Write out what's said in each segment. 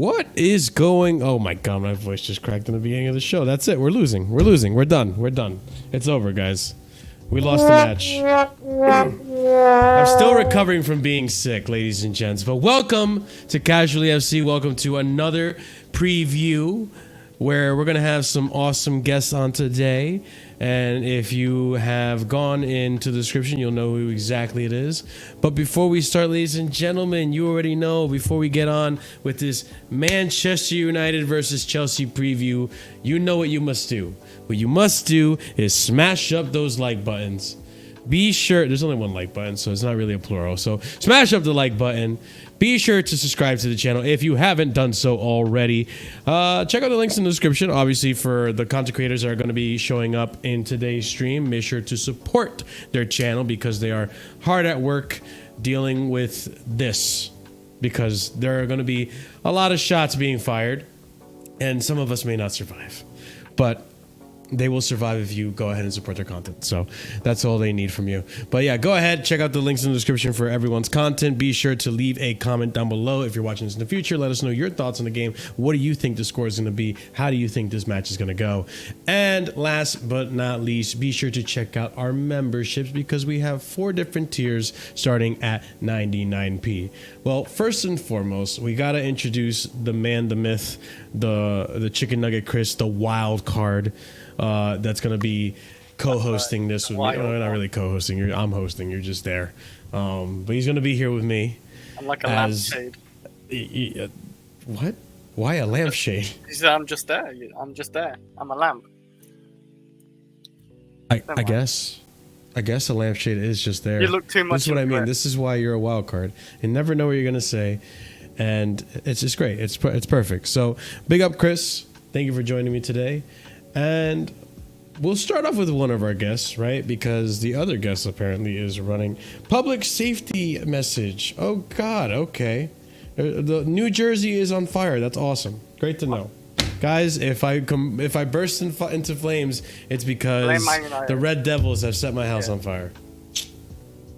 What is going? Oh my god, my voice just cracked in the beginning of the show. That's it. We're losing. We're done. It's over, guys. We lost the match. I'm still recovering from being sick, ladies and gents. But welcome to Casually FC. Welcome to another preview where we're going to have some awesome guests on today. And if you have gone into the description, you'll know who exactly it is. But before we start, ladies and gentlemen, you already know, before we get on with this Manchester United versus Chelsea preview, you know what you must do. What you must do is smash up those like buttons. Be sure, there's only one like button, so it's not really a plural. So smash up the like button. Be sure to subscribe to the channel if you haven't done so already. Check out the links in the description, obviously, for the content creators that are going to be showing up in today's stream. Make sure to support their channel because they are hard at work dealing with this. Because there are going to be a lot of shots being fired, and some of us may not survive. But they will survive if you go ahead and support their content. So that's all they need from you. But yeah, go ahead, check out the links in the description for everyone's content. Be sure to leave a comment down below if you're watching this in the future. Let us know your thoughts on the game. What do you think the score is going to be? How do you think this match is going to go? And last but not least, be sure to check out our memberships because we have 4 different tiers starting at 99p. Well, first and foremost, we got to introduce the man, the myth, the chicken nugget Chris, the wild card. That's going to be co-hosting this with me. No, not really co-hosting. I'm hosting. You're just there. But he's going to be here with me. I'm like a lampshade. What? Why a lampshade? He said, I'm just there. I'm a lamp. I guess a lampshade is just there. You look too much. This is what I mean. This is why you're a wild card. You never know what you're going to say. And it's just great. It's perfect. So big up, Chris. Thank you for joining me today. And we'll start off with one of our guests, right? Because the other guest apparently is running public safety message. Oh, God. Okay. The New Jersey is on fire. That's awesome. Great to know. Guys, if I burst into flames, it's because the Red Devils have set my house on fire.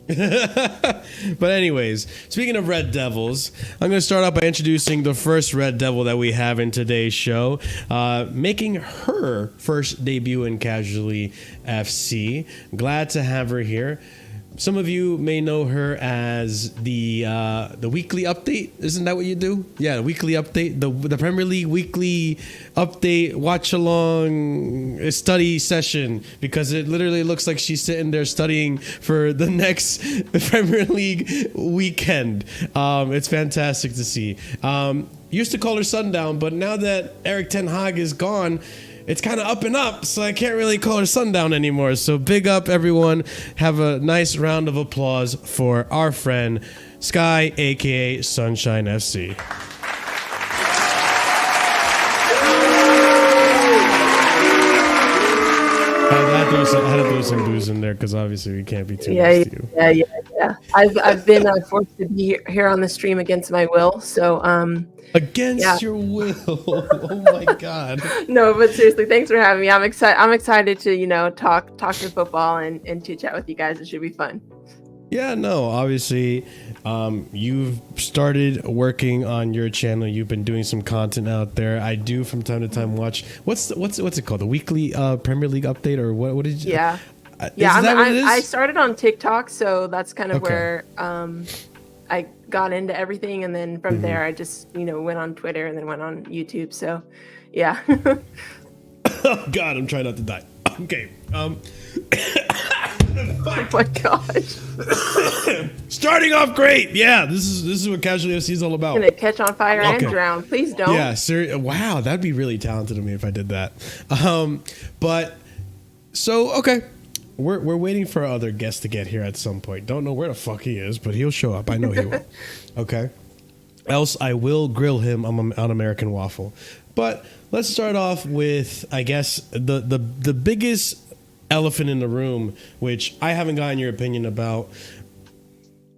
But anyways, speaking of Red Devils, I'm going to start off by introducing the first Red Devil that we have in today's show, making her first debut in Casually FC. Glad to have her here. Some of you may know her as the weekly update. Isn't that what you do? Yeah, the weekly update, the Premier League weekly update, watch along study session, because it literally looks like she's sitting there studying for the next Premier League weekend. It's fantastic to see. Used to call her Sundown, but now that Erik ten Hag is gone, it's kind of up and up, so I can't really call her Sundown anymore. So big up, everyone. Have a nice round of applause for our friend, Sky, a.k.a. Sunshine FC. I had to throw some booze in there because obviously we can't be too nice to you. Yeah. I've been forced to be here on the stream against my will, so against your will. Oh my God. No, but seriously, thanks for having me. I'm excited to talk to football and chit chat with you guys. It should be fun. Yeah, no, obviously, you've started working on your channel. You've been doing some content out there. I do from time to time watch what's it called? The weekly Premier League update, or what did you? Yeah, I started on TikTok, so that's kind of where I got into everything, and then from there I just went on Twitter and then went on YouTube. So yeah. Oh God, I'm trying not to die. Okay. Oh my gosh. Starting off great. Yeah, this is what Casually FC is all about. Gonna catch on fire and drown. Please don't. Yeah, wow, that'd be really talented of me if I did that. But so okay. We're waiting for our other guest to get here at some point. Don't know where the fuck he is, but he'll show up. I know he will. Okay. Else I will grill him on American Waffle. But let's start off with, I guess, the biggest elephant in the room, which I haven't gotten your opinion about.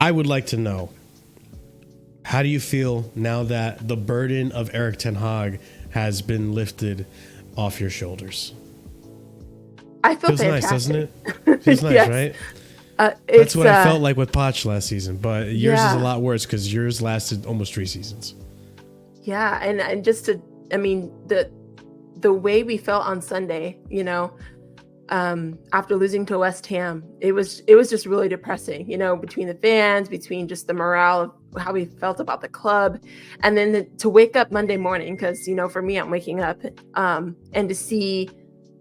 I would like to know, how do you feel now that the burden of Erik ten Hag has been lifted off your shoulders? I feel feels fantastic. Nice, doesn't it? Feels nice, yes. Right? That's what I felt like with Poch last season, but yours is a lot worse because yours lasted almost 3 seasons. Yeah, and just to, I mean, the way we felt on Sunday, you know, after losing to West Ham, it was just really depressing, you know, between the fans, between just the morale of how we felt about the club, and then to wake up Monday morning, because, you know, for me, I'm waking up and to see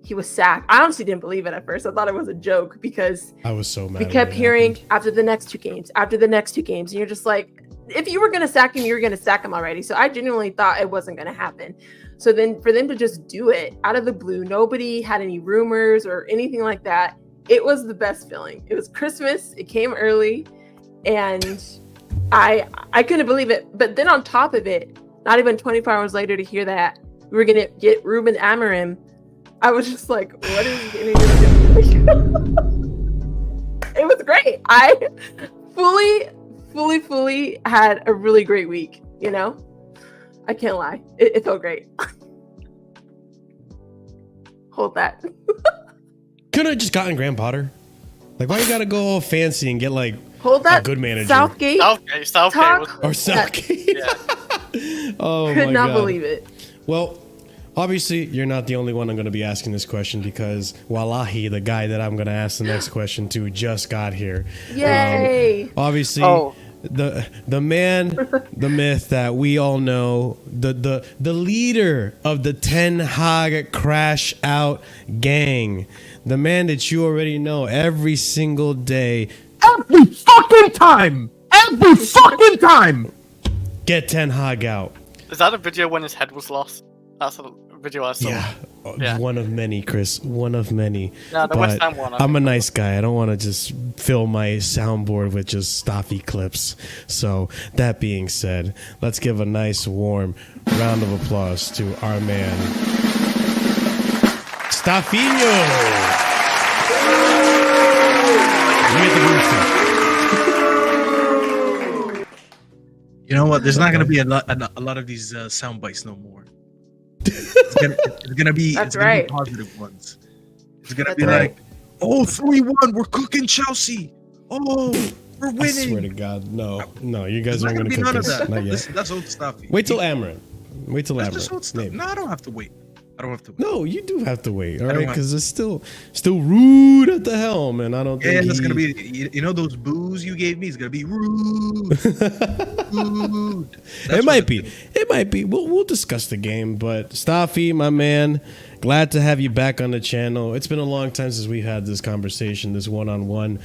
he was sacked. I honestly didn't believe it at first. I thought it was a joke because I was so mad. We kept hearing after the next two games, and you're just like, if you were going to sack him, you were going to sack him already. So I genuinely thought it wasn't going to happen. So then for them to just do it out of the blue, nobody had any rumors or anything like that. It was the best feeling. It was Christmas. It came early, and I couldn't believe it. But then on top of it, not even 24 hours later to hear that we were going to get Ruben Amorim, I was just like, what is he going to do? It was great. I fully had a really great week, you know? I can't lie. It felt great. Hold that. Could have just gotten Graham Potter. Like, why you gotta go all fancy and get like Hold that. A good manager? Southgate. Southgate. Yeah. Oh, Could my not God. believe it. Well, obviously, you're not the only one I'm going to be asking this question, because Wallahi, the guy that I'm going to ask the next question to, just got here. Yay! Obviously, the man, the myth that we all know, the leader of the Ten Hag Crash Out gang, the man that you already know every single day. Every fucking time! Every fucking time! Get Ten Hag out. Is that a video when his head was lost? That's a video I saw. Yeah, one of many, Chris. One of many. No, the West Ham one. I'm a nice guy. I don't want to just fill my soundboard with just stuffy clips. So, that being said, let's give a nice, warm round of applause to our man, Staffinho. You know what? There's not going to be a lot of these sound bites no more. It's gonna be positive ones. It's gonna be like, oh, 3-1, we're cooking Chelsea. Oh, we're winning. I swear to God, no, you guys aren't gonna cook this. That. Not yet. That's old stuff. Wait till Amren. No, I don't have to wait. No, you do have to wait, all right? Because it's still rude at the helm, and I don't think. Yeah, it's gonna be. You know those boos you gave me? It's gonna be rude. Rude. It might be. We'll discuss the game, but Staffy, my man, glad to have you back on the channel. It's been a long time since we've had this conversation, this one-on-one.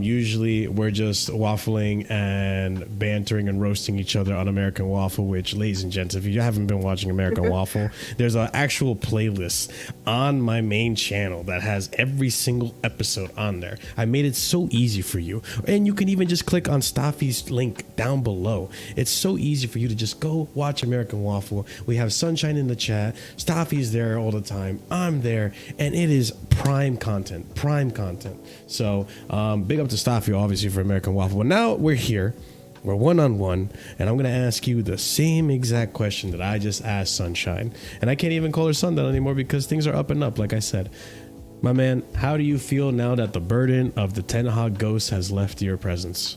Usually, we're just waffling and bantering and roasting each other on American Waffle. Which, ladies and gents, if you haven't been watching American Waffle, there's an actual playlist on my main channel that has every single episode on there. I made it so easy for you, and you can even just click on Staffy's link down below. It's so easy for you to just go watch American Waffle. We have Sunshine in the chat. Staffy's there all the time. I'm there, and it is prime content. So big up to Staffy, obviously, for American Waffle. But now we're here. We're one-on-one, and I'm going to ask you the same exact question that I just asked Sunshine. And I can't even call her Sundown anymore because things are up and up, like I said. My man, how do you feel now that the burden of the Ten Hag ghost has left your presence?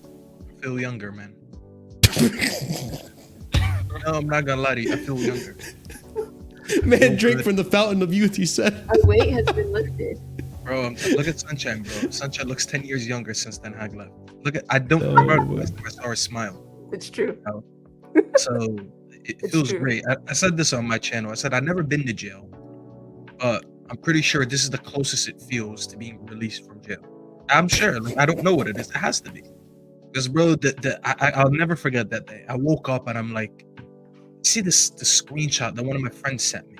I feel younger, man. No, I'm not going to lie to you. I feel younger. Man, drink from the fountain of youth, he said. A weight has been lifted. Bro, look at Sunshine, bro. Sunshine looks 10 years younger since Ten Hag left. I don't remember the last time I saw her smile. It's true. So it feels great. I said this on my channel. I said I've never been to jail, but I'm pretty sure this is the closest it feels to being released from jail. I'm sure. Like, I don't know what it is. It has to be. Because, bro, I'll never forget that day. I woke up and I'm like, see the screenshot that one of my friends sent me.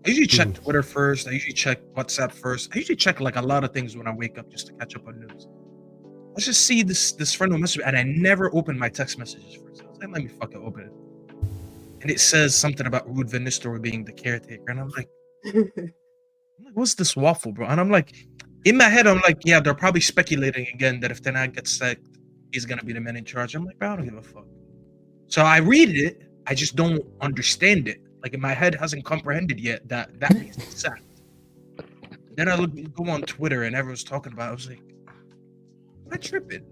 I usually check Twitter first. I usually check WhatsApp first. I usually check like a lot of things when I wake up just to catch up on news. Let's just see this friend will message me, and I never opened my text messages first. I was like, let me fucking open it. And it says something about Ruud van Nistelrooy being the caretaker. And I'm like, what's this waffle, bro? And I'm like, in my head, I'm like, yeah, they're probably speculating again that if Ten Hag gets sacked, he's going to be the man in charge. I'm like, bro, I don't give a fuck. So I read it. I just don't understand it. Like, in my head hasn't comprehended yet that means he's sacked. Then I go on Twitter and everyone's talking about it. I was like, am I tripping?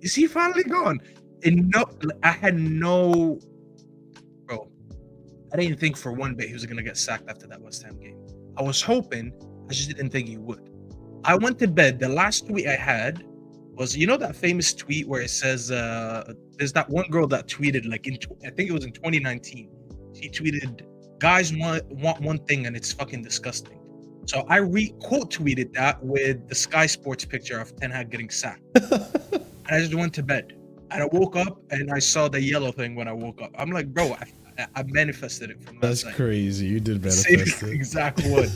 Is he finally gone? And no, I had no, bro, I didn't think for one bit he was going to get sacked after that West Ham game. I was hoping, I just didn't think he would. I went to bed. The last tweet I had was, you know, that famous tweet where it says, there's that one girl that tweeted, like, I think it was in 2019. She tweeted, guys want one thing and it's fucking disgusting. So I quote tweeted that with the Sky Sports picture of Ten Hag getting sacked. And I just went to bed. And I woke up and I saw the yellow thing when I woke up. I'm like, bro, I manifested it from last night. That's crazy. You did manifest it. Exact word.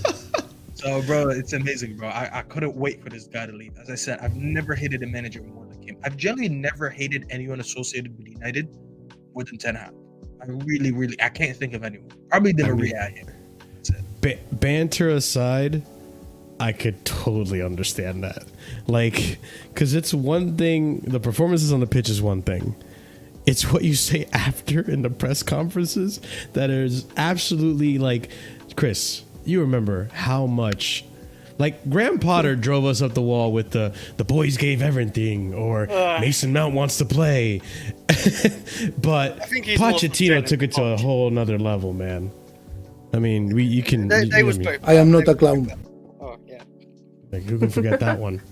So, bro, it's amazing, bro. I couldn't wait for this guy to leave. As I said, I've never hated a manager more than him. I've generally never hated anyone associated with United more than Ten Hag. I really, I can't think of anyone. Probably Di Maria here. That's it. Banter aside, I could totally understand that. Like, because it's one thing, the performances on the pitch is one thing. It's what you say after in the press conferences that is absolutely like, Chris, you remember how much, like, Graham Potter drove us up the wall with the boys gave everything, or Mason Mount wants to play. But Pochettino took it to a whole nother level, man. I mean, you can. I am not a clown. Oh yeah. Like, who can forget that one?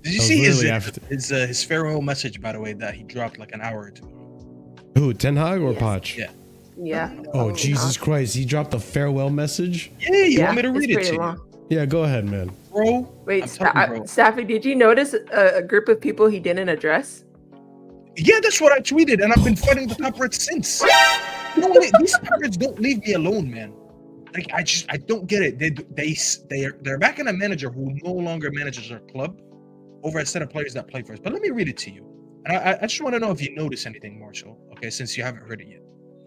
Did you see his farewell message, by the way, that he dropped like an hour or two ago? Who, Ten Hag or Poch? Yeah. Yeah. Oh, Jesus Christ. He dropped a farewell message? Yeah, you want me to read it to you? Yeah, go ahead, man. Bro. Wait, Staffy, did you notice a group of people he didn't address? Yeah, that's what I tweeted, and I've been fighting the top Reds since. You know what? These top Reds don't leave me alone, man. Like, I don't get it. They're backing a manager who no longer manages their club over a set of players that play for us. But let me read it to you. And I just want to know if you notice anything, Marshall. Okay, since you haven't heard it yet.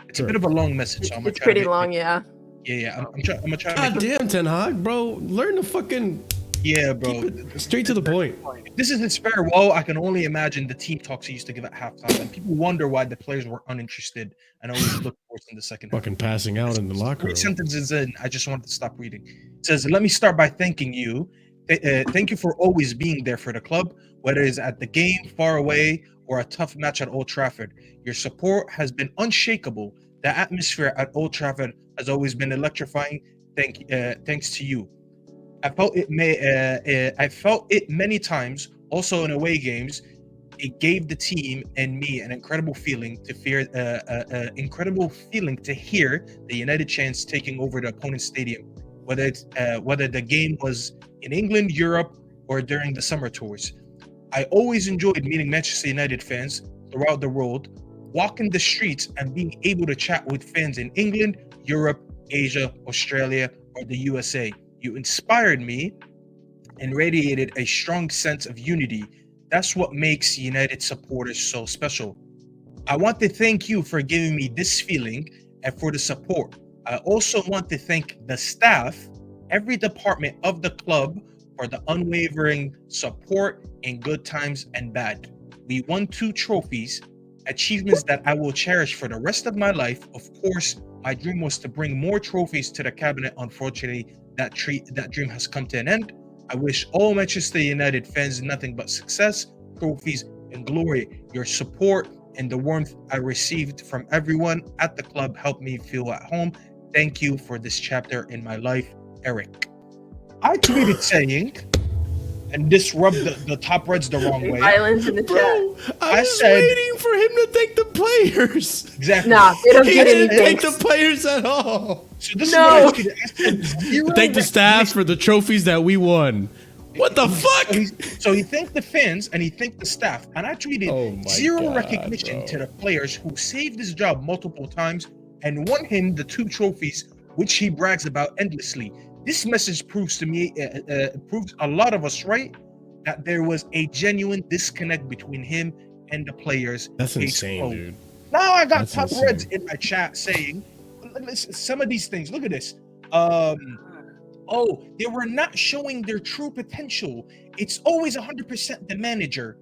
It's a bit of a long message, so I'm gonna try. It's pretty long, yeah. Yeah. I'm gonna try. God damn, Ten Hag, bro. Learn to fucking. Yeah, bro. Straight to the point. This is his farewell. I can only imagine the team talks he used to give at halftime, and people wonder why the players were uninterested and always looked worse in the second half. Fucking passing out in the locker room. 3 sentences in, I just wanted to stop reading. It says, "Let me start by thanking you. Thank you for always being there for the club, whether it's at the game, far away, or a tough match at Old Trafford. Your support has been unshakable. The atmosphere at Old Trafford has always been electrifying. Thanks to you. I felt it many times. Also in away games, it gave the team and me an incredible feeling to hear the United chants taking over the opponent's stadium, whether the game was in England, Europe, or during the summer tours. I always enjoyed meeting Manchester United fans throughout the world, walking the streets and being able to chat with fans in England, Europe, Asia, Australia, or the USA. You inspired me and radiated a strong sense of unity. That's what makes United supporters so special. I want to thank you for giving me this feeling and for the support. I also want to thank the staff, every department of the club, for the unwavering support in good times and bad. We won 2 trophies, achievements that I will cherish for the rest of my life. Of course, my dream was to bring more trophies to the cabinet. Unfortunately, that dream has come to an end. I wish all Manchester United fans nothing but success, trophies, and glory. Your support and the warmth I received from everyone at the club helped me feel at home. Thank you for this chapter in my life, Eric." I tweeted saying, and this rubbed the top Reds the wrong way. Violence in the chat. I said, waiting for him to thank the players. Exactly. Nah, they don't get didn't anything. thank the players at all. So this is what I tweeted. Thank the staff for the trophies that we won. What the fuck? So he thanked the fans and he thanked the staff. And I tweeted zero recognition to the players who saved his job multiple times and won him the 2 trophies, which he brags about endlessly. This message proves to me, proves a lot of us right, that there was a genuine disconnect between him and the players. That's insane, dude. Now I got top Reds in my chat saying, some of these things, look at this. Oh, they were not showing their true potential. It's always 100% the manager.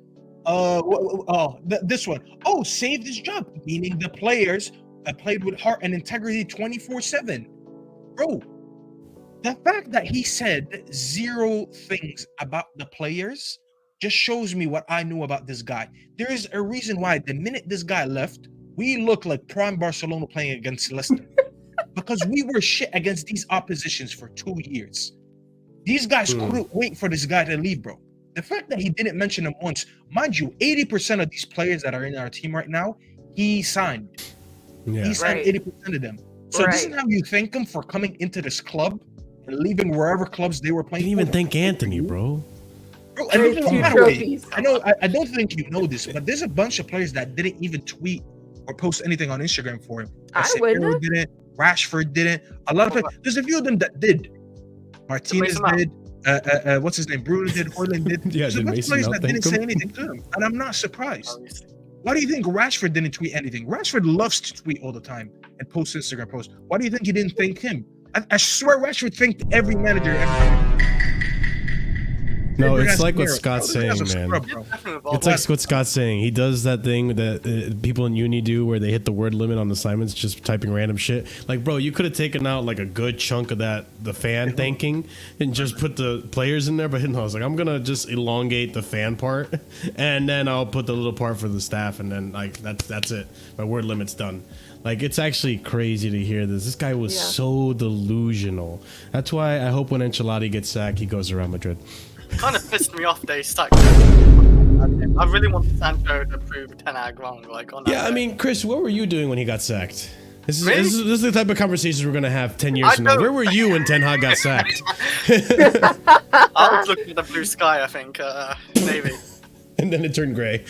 This one. Oh, saved his job, meaning the players played with heart and integrity 24/7. Bro, the fact that he said 0 things about the players just shows me what I knew about this guy. There is a reason why the minute this guy left, we look like prime Barcelona playing against Leicester. because we were shit against these oppositions for 2 years. These guys couldn't wait for this guy to leave, bro. The fact that he didn't mention him once, mind you, 80% of these players that are in our team right now, he signed. Yeah. He signed 80% of them. So this is how you thank him for coming into this club and leaving wherever clubs they were playing. You didn't even thank Anthony, bro. Bro, and by the way, I don't think you know this, but there's a bunch of players that didn't even tweet or post anything on Instagram for him. Casemiro didn't. Rashford didn't. A lot of players. There's a few of them that did. Martinez did. What's his name? Bruno did. Hoyland did. Yeah, so there's players that didn't say anything to him, and I'm not surprised. Why do you think Rashford didn't tweet anything? Rashford loves to tweet all the time and post Instagram posts. Why do you think he didn't thank him? I swear Rashford thanked every manager. No, it's like what Scott's saying, man. It's like what Scott's saying. He does that thing that people in uni do where they hit the word limit on assignments, just typing random shit. Like, bro, you could have taken out like a good chunk of the fan thanking and just put the players in there. But no, I was like, I'm going to just elongate the fan part and then I'll put the little part for the staff. And then like, that's it. My word limit's done. Like, it's actually crazy to hear this. This guy was so delusional. That's why I hope when Ancelotti gets sacked, he goes to Real Madrid. Kind of pissed me off they stuck. I really want Sancho to prove Ten Hag wrong. Like, on I mean, Chris, what were you doing when he got sacked? This is the type of conversations we're gonna have 10 years from now. Where were you when Ten Hag got sacked? I was looking at the blue sky, I think, maybe. And then it turned gray.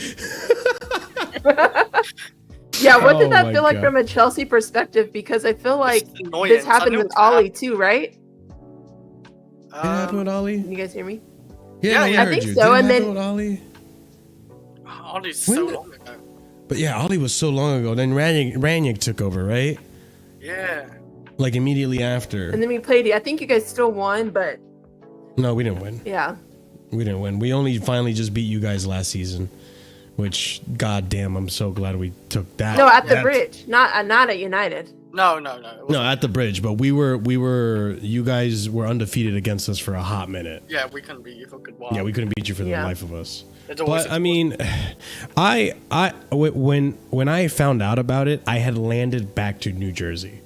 Yeah, what did that feel like from a Chelsea perspective? Because I feel like this happened with Ollie too, right? Did it happen with Ollie? Can you guys hear me? Yeah, I think so. And then Ollie. Ollie's so long ago. But yeah, Ollie was so long ago. Then Ranić took over, right? Yeah. Like immediately after. And then we played. I think you guys still won, but no, we didn't win. Yeah. We didn't win. We only finally just beat you guys last season, which goddamn, I'm so glad we took that. No, at the bridge, not at United. No. No, at the bridge, but you guys were undefeated against us for a hot minute. Yeah, we couldn't beat you for a good while. Yeah, we couldn't beat you for the life of us. But I mean, when I found out about it, I had landed back to New Jersey.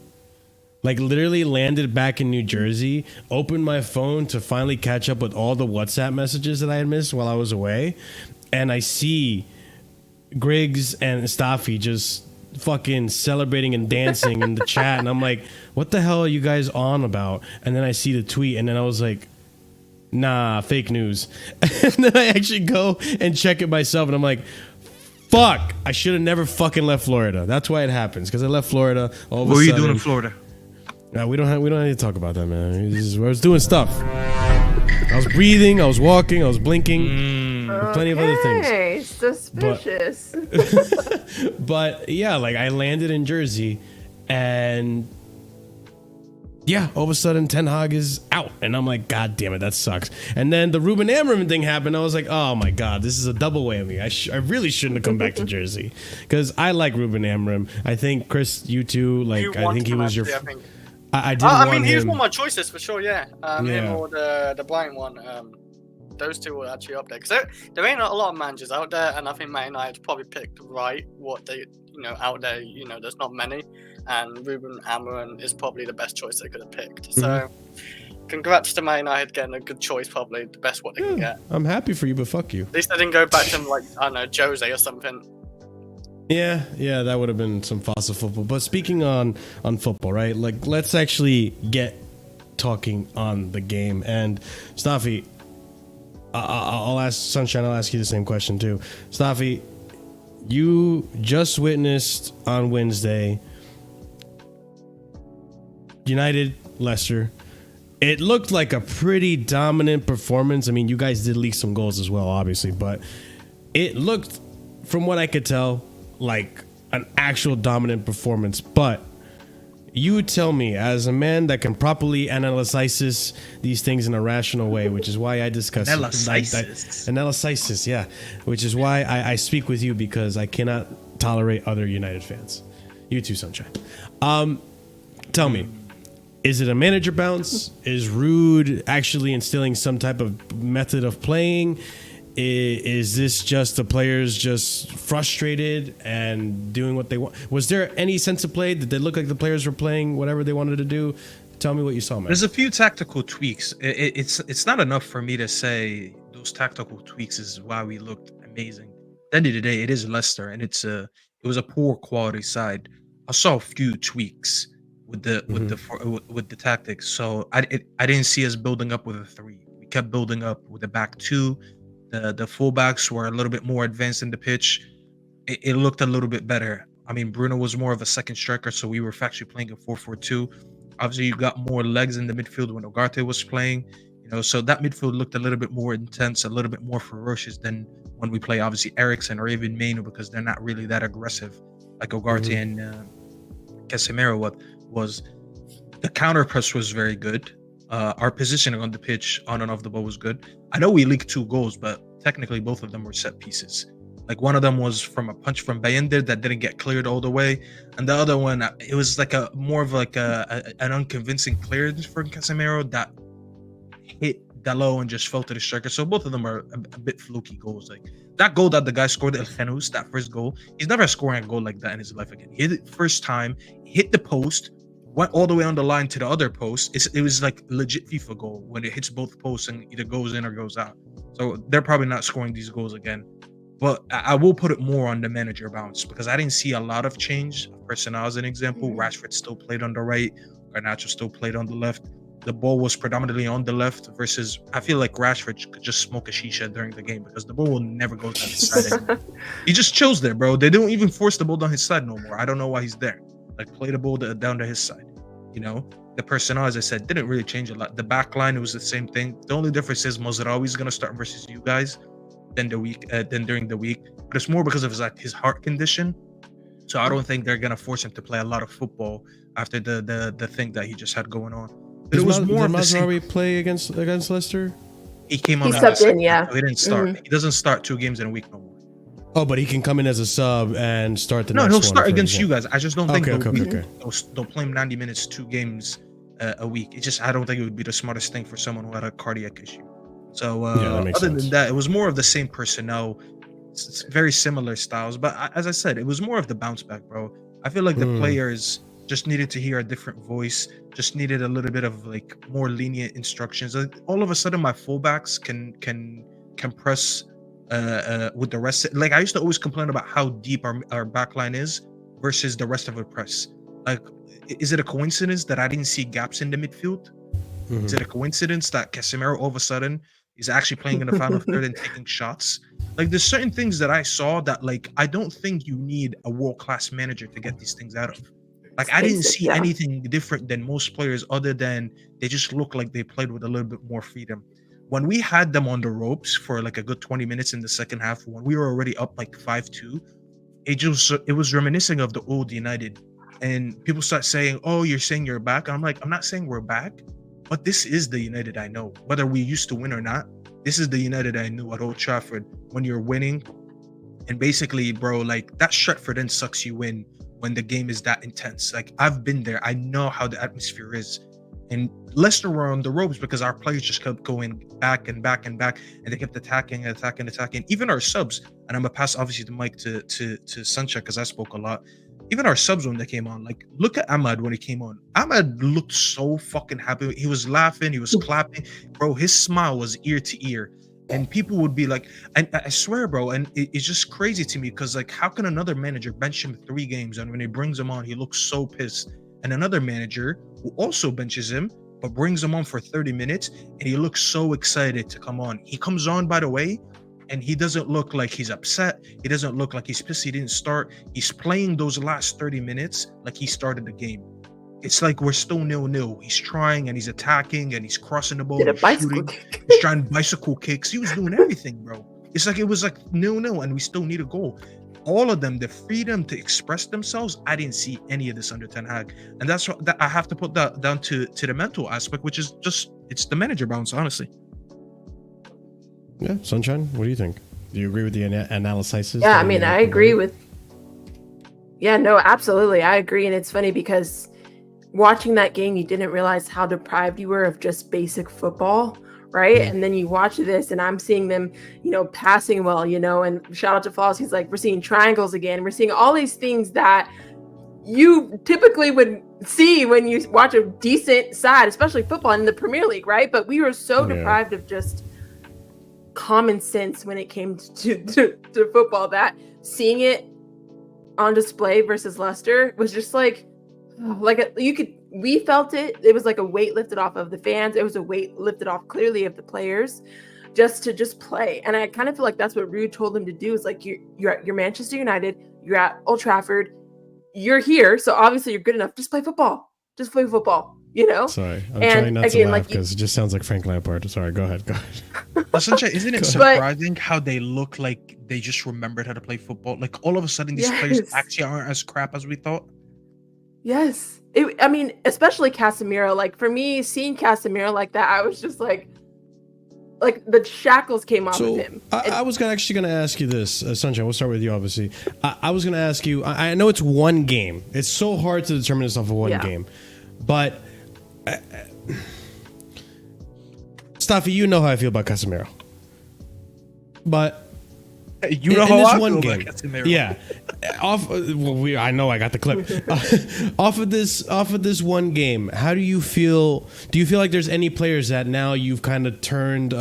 Like literally landed back in New Jersey, opened my phone to finally catch up with all the WhatsApp messages that I had missed while I was away, and I see Griggs and Staffy just fucking celebrating and dancing in the chat, and I'm like, what the hell are you guys on about? And then I see the tweet, and then I was like, nah, fake news. And then I actually go and check it myself, and I'm like, fuck, I should have never fucking left Florida. That's why it happens, because I left Florida all of a sudden. What were you doing in Florida? We don't need to talk about that, man. I was doing stuff. I was breathing, I was walking, I was blinking. Plenty of other things. Suspicious. But yeah, like I landed in Jersey, and yeah, all of a sudden Ten Hag is out, and I'm like, God damn it, that sucks. And then the Ruben Amorim thing happened. I was like, oh my God, this is a double whammy. I really shouldn't have come back to Jersey because I like Ruben Amorim. I think Chris, you too. Like I think he was your. I didn't want him. He was one of my choices for sure. Yeah, him or the blind one. Those two were actually up there because there ain't a lot of managers out there, and I think Man United probably picked right what they out there. There's not many, and Ruben Amorim is probably the best choice they could have picked. So, congrats to Man United getting a good choice, probably the best what they can get. I'm happy for you, but fuck you. At least they didn't go back to like I don't know Jose or something. Yeah, that would have been some fossil football. But speaking on football, right? Like, let's actually get talking on the game. And Staffy, I'll ask Sunshine. I'll ask you the same question too. Staffy, you just witnessed on Wednesday United Leicester. It looked like a pretty dominant performance. I mean, you guys did leak some goals as well, obviously, but it looked, from what I could tell, like an actual dominant performance. But you tell me, as a man that can properly analyze these things in a rational way, which is why I discuss analysis, yeah, which is why I speak with you, because I cannot tolerate other United fans. You too, Sunshine. Tell me, is it a manager bounce? Is RUUD actually instilling some type of method of playing? Is this just the players just frustrated and doing what they want? Was there any sense of play? Did they look like the players were playing whatever they wanted to do? Tell me what you saw, man. There's a few tactical tweaks. It's not enough for me to say those tactical tweaks is why we looked amazing. At the end of the day, it is Leicester, and it was a poor quality side. I saw a few tweaks with the tactics, so I didn't see us building up with a 3. We kept building up with a back 2. The fullbacks were a little bit more advanced in the pitch. It looked a little bit better. I mean, Bruno was more of a second striker, so we were actually playing a 4-4-2. Obviously, you got more legs in the midfield when Ugarte was playing, so that midfield looked a little bit more intense, a little bit more ferocious than when we play, obviously, Eriksen or even Maino, because they're not really that aggressive like Ugarte and Casemiro was. The counter press was very good. Our positioning on the pitch, on and off the ball, was good. I know we leaked 2 goals, but technically both of them were set pieces. Like one of them was from a punch from Bayender that didn't get cleared all the way, and the other one, it was like more of like an unconvincing clearance from Casemiro that hit Dalot and just fell to the striker. So both of them are a bit fluky goals. Like that goal that the guy scored, El Khenous, that first goal, he's never scoring a goal like that in his life again. He hit it first time, hit the post, went all the way on the line to the other post. It was like legit FIFA goal when it hits both posts and either goes in or goes out. So they're probably not scoring these goals again. But I will put it more on the manager bounce because I didn't see a lot of change. Personnel as an example, Rashford still played on the right, Garnacho still played on the left. The ball was predominantly on the left versus I feel like Rashford could just smoke a shisha during the game because the ball will never go down his side anymore. He just chills there, bro. They don't even force the ball down his side no more. I don't know why he's there. Like play the ball down to his side. The personnel, as I said, didn't really change a lot. The back line, it was the same thing. The only difference is Mazraoui is gonna start versus you guys than during the week. But it's more because of his heart condition. So I don't think they're gonna force him to play a lot of football after the thing that he just had going on. But it was more of the same. Did Mazraoui play against Leicester? He came on. He subbed in, yeah. So he didn't start. He doesn't start 2 games in a week no more. Oh, but he can come in as a sub and start the next one. No, he'll start against you guys. I just don't think okay. They'll play him 90 minutes, 2 games a week. I don't think it would be the smartest thing for someone who had a cardiac issue. So other than that, it was more of the same personnel. It's very similar styles. But as I said, it was more of the bounce back, bro. I feel like the players just needed to hear a different voice, just needed a little bit of like more lenient instructions. Like, all of a sudden, my fullbacks can press with the rest. Like I used to always complain about how deep our back line is versus the rest of the press. Like, is it a coincidence that I didn't see gaps in the midfield? Is it a coincidence that Casemiro all of a sudden is actually playing in the final third and taking shots? Like, there's certain things that I saw that, like, I don't think you need a world-class manager to get these things out of. Like, I didn't see anything different than most players other than they just look like they played with a little bit more freedom. When we had them on the ropes for like a good 20 minutes in the second half, when we were already up like 5-2, it was reminiscing of the old United. And people start saying, oh, you're saying you're back. And I'm like, I'm not saying we're back, but this is the United I know. Whether we used to win or not, this is the United I knew at Old Trafford when you're winning. And basically, bro, like that Stretford end sucks you in when the game is that intense. Like, I've been there. I know how the atmosphere is. And Leicester were on the ropes because our players just kept going back and back and back, and they kept attacking. Even our subs, and I'm gonna pass obviously the mic to Sancha because I spoke a lot. Even our subs when they came on, like look at Ahmad when he came on. Ahmad looked so fucking happy. He was laughing, he was clapping, bro. His smile was ear to ear, and people would be like, and I swear, bro, and it's just crazy to me because like, how can another manager bench him 3 games and when he brings him on, he looks so pissed? And another manager who also benches him but brings him on for 30 minutes and he looks so excited to come on. He comes on, by the way, and he doesn't look like he's upset. He doesn't look like he's pissed he didn't start. He's playing those last 30 minutes like he started the game. It's like we're still 0-0. He's trying and he's attacking and he's crossing the ball. Did a bicycle kick. He's trying bicycle kicks. He was doing everything, bro. It's like it was like 0-0 and we still need a goal. All of them, the freedom to express themselves, I didn't see any of this under Ten Hag. And that's what I have to put that down to the mental aspect, which is just, it's the manager bounce, honestly. Yeah, Sunshine, what do you think? Do you agree with the analysis? Yeah, I mean, I agree with... Yeah, no, absolutely. I agree. And it's funny because watching that game, you didn't realize how deprived you were of just basic football right? Yeah. And then you watch this, and I'm seeing them, passing well, and shout out to Falls. He's like, we're seeing triangles again. We're seeing all these things that you typically would see when you watch a decent side, especially football in the Premier League, right? But we were so deprived of just common sense when it came to football that seeing it on display versus Leicester was just we felt it. It was like a weight lifted off of the fans. It was a weight lifted off clearly of the players to play. And I kind of feel like that's what RUUD told them to do. Is like, you're Manchester United, you're at Old Trafford, you're here. So obviously you're good enough. Just play football. Sorry, I'm trying not to laugh because it just sounds like Frank Lampard. Sorry, go ahead. Sunshine, isn't it surprising how they look like they just remembered how to play football? Like all of a sudden, these players actually aren't as crap as we thought. Yes. Especially Casemiro. Like for me, seeing Casemiro like that, I was just like the shackles came off of him. I was actually going to ask you this, Sunshine. We'll start with you, obviously. I was going to ask you. I know it's one game. It's so hard to determine this off of one game, but Staffy, you know how I feel about Casemiro, but you know how I feel about Casemiro. Yeah, I know I got the clip. Off of this one game, how do you feel? Do you feel like there's any players that now you've kind of turned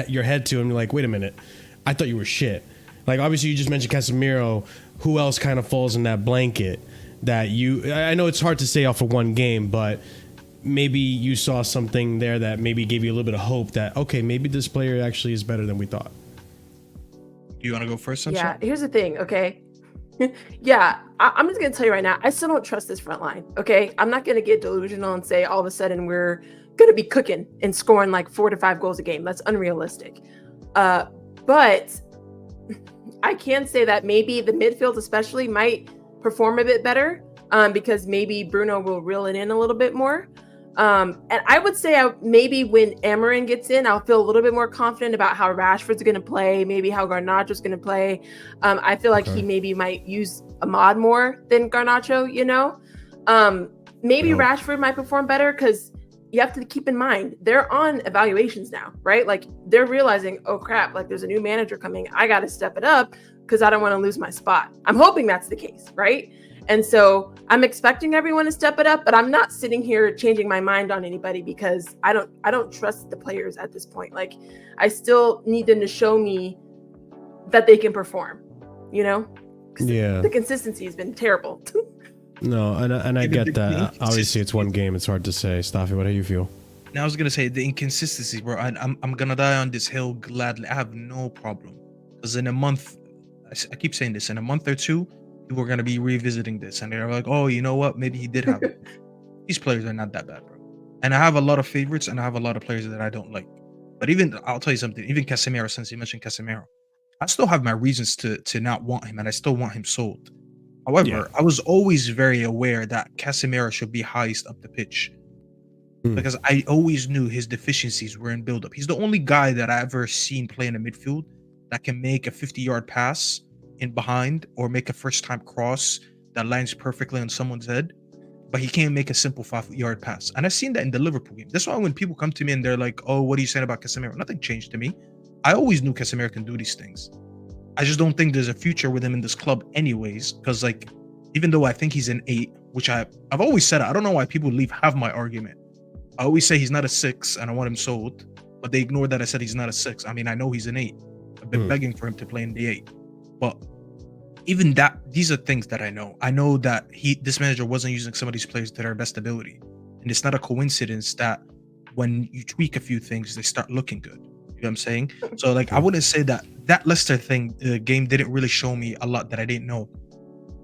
your head to and you're like, wait a minute, I thought you were shit? Like obviously you just mentioned Casemiro. Who else kind of falls in that blanket that you? I know it's hard to say off of one game, but maybe you saw something there that maybe gave you a little bit of hope that, okay, maybe this player actually is better than we thought. You want to go first, Sunshine? Yeah, here's the thing, okay? I'm just going to tell you right now, I still don't trust this front line, okay? I'm not going to get delusional and say all of a sudden we're going to be cooking and scoring like 4 to 5 goals a game. That's unrealistic. But I can say that maybe the midfield especially might perform a bit better because maybe Bruno will reel it in a little bit more. And I would say maybe when Ammen gets in, I'll feel a little bit more confident about how Rashford's going to play, maybe how Garnacho's going to play. I feel like he maybe might use Ahmad more than Garnacho, maybe Rashford might perform better because you have to keep in mind, they're on evaluations now, right? Like they're realizing, oh crap, like there's a new manager coming. I got to step it up because I don't want to lose my spot. I'm hoping that's the case, right? And so I'm expecting everyone to step it up, but I'm not sitting here changing my mind on anybody because I don't trust the players at this point. Like I still need them to show me that they can perform, Yeah. The consistency has been terrible. No, and I get that. Obviously, it's one game. It's hard to say. Staffy, what do you feel? Now I was gonna say the inconsistencies, bro. I'm gonna die on this hill gladly. I have no problem because in a month, I keep saying this, in a month or two, people are gonna be revisiting this, and they're like, oh, you know what? Maybe he did have it. These players are not that bad, bro. And I have a lot of favorites, and I have a lot of players that I don't like. But I'll tell you something. Even Casemiro, since you mentioned Casemiro, I still have my reasons to not want him, and I still want him sold. However, I was always very aware that Casemiro should be highest up the pitch because I always knew his deficiencies were in build-up. He's the only guy that I ever seen play in the midfield that can make a 50-yard pass in behind or make a first-time cross that lands perfectly on someone's head, but he can't make a simple 5-yard pass. And I've seen that in the Liverpool game. That's why when people come to me and they're like, oh, what are you saying about Casemiro? Nothing changed to me. I always knew Casemiro can do these things. I just don't think there's a future with him in this club anyways, because like, even though I think he's an 8, which I've always said, I don't know why people leave half my argument. I always say he's not a 6 and I want him sold, but they ignore that I said he's not a 6. I mean, I know he's an 8. I've been begging for him to play in the 8. But even that, these are things that I know. I know that this manager wasn't using some of these players to their best ability. And it's not a coincidence that when you tweak a few things, they start looking good. You know what I'm saying? So like, I wouldn't say that Leicester game didn't really show me a lot that I didn't know.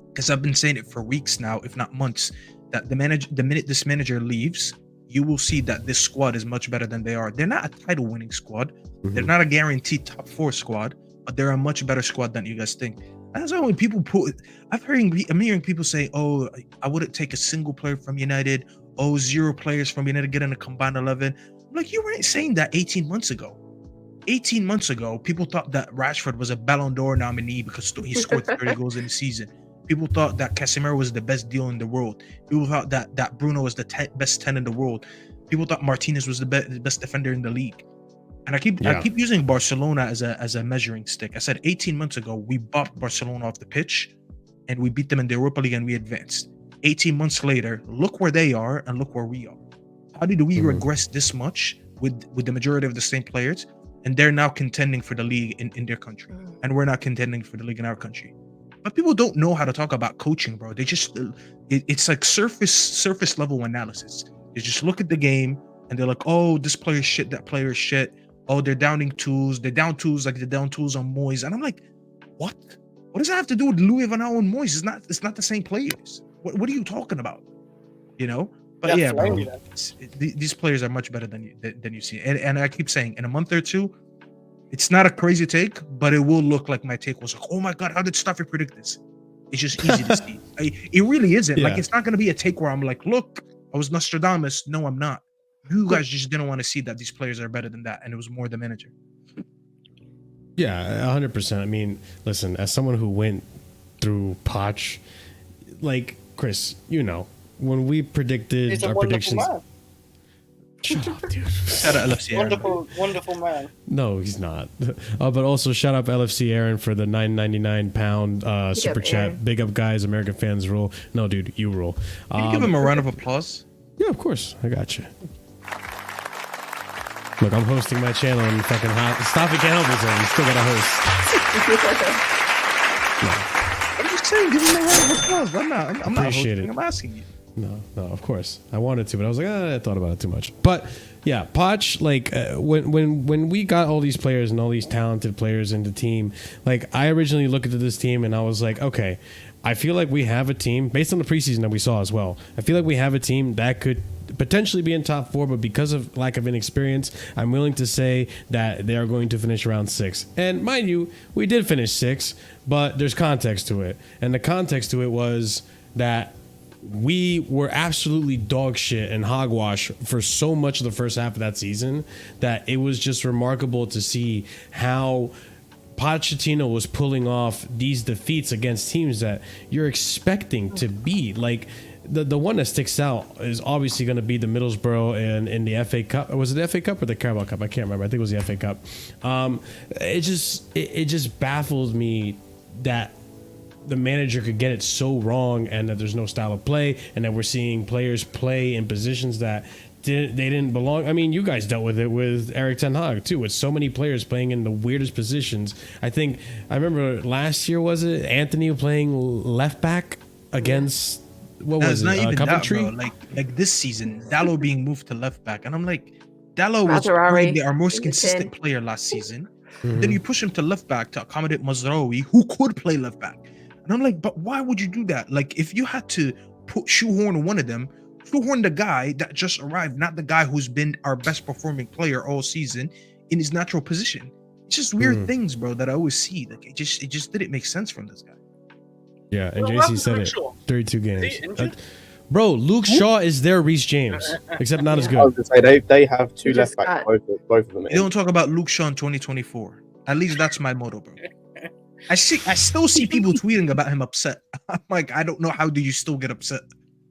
Because I've been saying it for weeks now, if not months, that the minute this manager leaves, you will see that this squad is much better than they are. They're not a title-winning squad. They're not a guaranteed top 4 squad, but they're a much better squad than you guys think. And that's why when people I'm hearing people say, oh, I wouldn't take a single player from United. Oh, 0 players from United get in a combined 11. I'm like, you weren't saying that 18 months ago. 18 months ago, people thought that Rashford was a Ballon d'Or nominee because he scored 30 goals in the season. People thought that Casemiro was the best deal in the world. People thought that Bruno was the best 10 in the world. People thought Martinez was the best defender in the league. And I keep using Barcelona as a measuring stick. I said 18 months ago we bopped Barcelona off the pitch, and we beat them in the Europa League and we advanced. 18 months later, look where they are and look where we are. How did we regress this much with the majority of the same players, and they're now contending for the league in their country, and we're not contending for the league in our country? But people don't know how to talk about coaching, bro. They just it's like surface level analysis. They just look at the game and they're like, oh, this player's shit, that player's shit. Oh, they're downing tools. They're down tools like they're down tools on Moyes. And I'm like, what? What does that have to do with Louis van Gaal and Moyes? It's not the same players. What are you talking about? You know? But yeah, bro, these players are much better than you see. And I keep saying, in a month or two, it's not a crazy take, but it will look like my take was like, oh my God, how did Staffy predict this? It's just easy to see. It really isn't. Yeah. Like, it's not going to be a take where I'm like, look, I was Nostradamus. No, I'm not. You guys just didn't want to see that these players are better than that, and it was more the manager. Yeah, 100%. I mean, listen, as someone who went through Poch, like, Chris, you know, when we predicted our predictions. Man. Shut up, dude. Shout out LFC wonderful man. No, he's not. But also shout out LFC Aaron for the £9.99 super chat. Aaron. Big up, guys. American fans rule. No, dude, you rule. Can you give him a round of applause? Yeah, of course. I got you. Look, I'm hosting my channel and fucking hot. Stop it, can't help himself. He's still got a host. I'm just saying, give him a round of applause. I'm not hosting. It. I'm asking you. No, of course. I wanted to, but I was like, I thought about it too much. But yeah, Poch, like when we got all these players and all these talented players in the team, like I originally looked at this team and I was like, okay, I feel like we have a team based on the preseason that we saw as well. I feel like we have a team that could potentially be in top 4, but because of lack of inexperience, I'm willing to say that they are going to finish around 6. And mind you, we did finish 6, but there's context to it. And the context to it was that we were absolutely dog shit and hogwash for so much of the first half of that season that it was just remarkable to see how Pochettino was pulling off these defeats against teams that you're expecting to beat. Like the one that sticks out is obviously going to be the Middlesbrough in the FA Cup. Was it the FA Cup or the Carabao Cup? I can't remember. I think it was the FA Cup. It just baffled me that the manager could get it so wrong, and that there's no style of play, and that we're seeing players play in positions that they didn't belong. I mean, you guys dealt with it with Erik ten Hag too, with so many players playing in the weirdest positions. I remember last year, was it Anthony playing left back against Coventry? That, bro. Like this season, Dalot being moved to left back, and I'm like, Dalot was probably our most consistent player last season. Mm-hmm. Then you push him to left back to accommodate Mazraoui, who could play left back. And I'm like, but why would you do that? Like, if you had to shoehorn one of them, shoehorn the guy that just arrived, not the guy who's been our best performing player all season in his natural position. It's just weird things, bro, that I always see. Like, it just didn't make sense from this guy. Yeah, and JC said it. 32 games. Bro, Luke Shaw is their Reece James, except not as good. I was gonna say they have 2 left backs, both of them. You don't talk about Luke Shaw in 2024. At least that's my motto, bro. I still see people tweeting about him upset. I'm like, I don't know, how do you still get upset?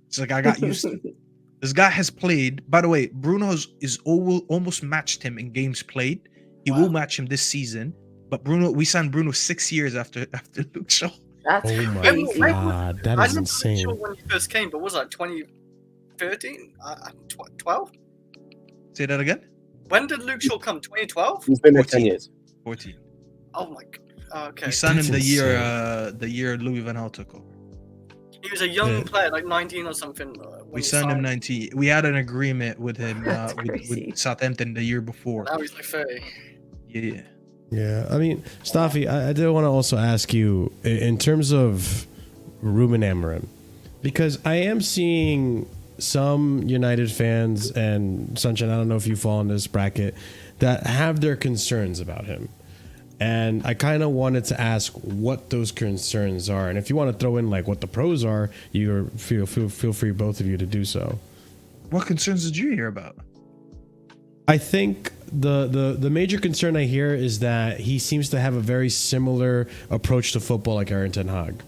It's like, I got used to it. This guy has played. By the way, Bruno is almost matched him in games played. He will match him this season. But we signed Bruno 6 years after Luke Shaw. That's crazy. God, that is insane. I'm not sure when he first came, but was that 2013? 12? Say that again? When did Luke Shaw come? 2012? He's been there 10 years. 14. Oh my God. Okay. We signed him the year Louis van Gaal took over. He was a young player, like 19 or something. We signed him 19. We had an agreement with him with Southampton the year before. Now he's like 30. Yeah. Yeah, I mean, Staffy, I did want to also ask you in terms of Ruben Amorim, because I am seeing some United fans, and Sunshine, I don't know if you fall in this bracket, that have their concerns about him. And I kind of wanted to ask what those concerns are. And if you want to throw in like what the pros are, you feel free, both of you, to do so. What concerns did you hear about? I think the major concern I hear is that he seems to have a very similar approach to football like Erik ten Hag.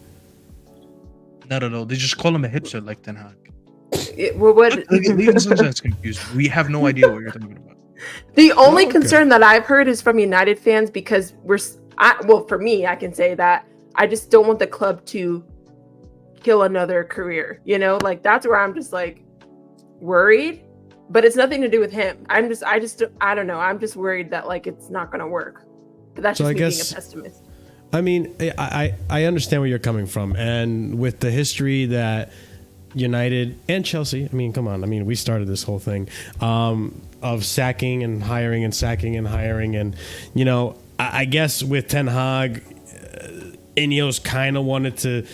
Not at all. They just call him a hipster like Ten Hag. What? Leave Sunshine's confused. We have no idea what you're talking about. The only concern that I've heard is from United fans because for me, I can say that I just don't want the club to kill another career. You know, like that's where I'm just like worried, but it's nothing to do with him. I don't know. I'm just worried that like it's not going to work. But that's just me being a pessimist. I mean, I understand where you're coming from, and with the history that United and Chelsea, I mean, come on, I mean, we started this whole thing of sacking and hiring and sacking and hiring, and you know, I guess with Ten Hag, Ineos kind of wanted to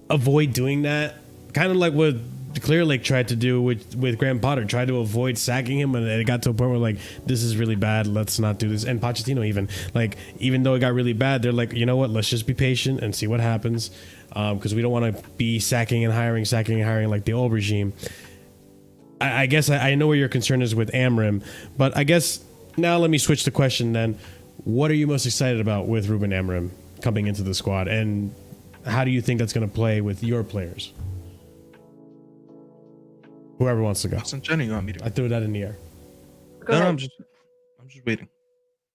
avoid doing that, kind of like what Clear Lake tried to do with Graham Potter, tried to avoid sacking him, and it got to a point where like, this is really bad, let's not do this. And Pochettino even though it got really bad, they're like, you know what, let's just be patient and see what happens, because we don't want to be sacking and hiring like the old regime. I guess I know where your concern is with Amram, but I guess now let me switch the question then. What are you most excited about with Ruben Amram coming into the squad, and how do you think that's going to play with your players? Whoever wants to go. Jenny, you want me to? I threw that in the air. No, I'm just waiting.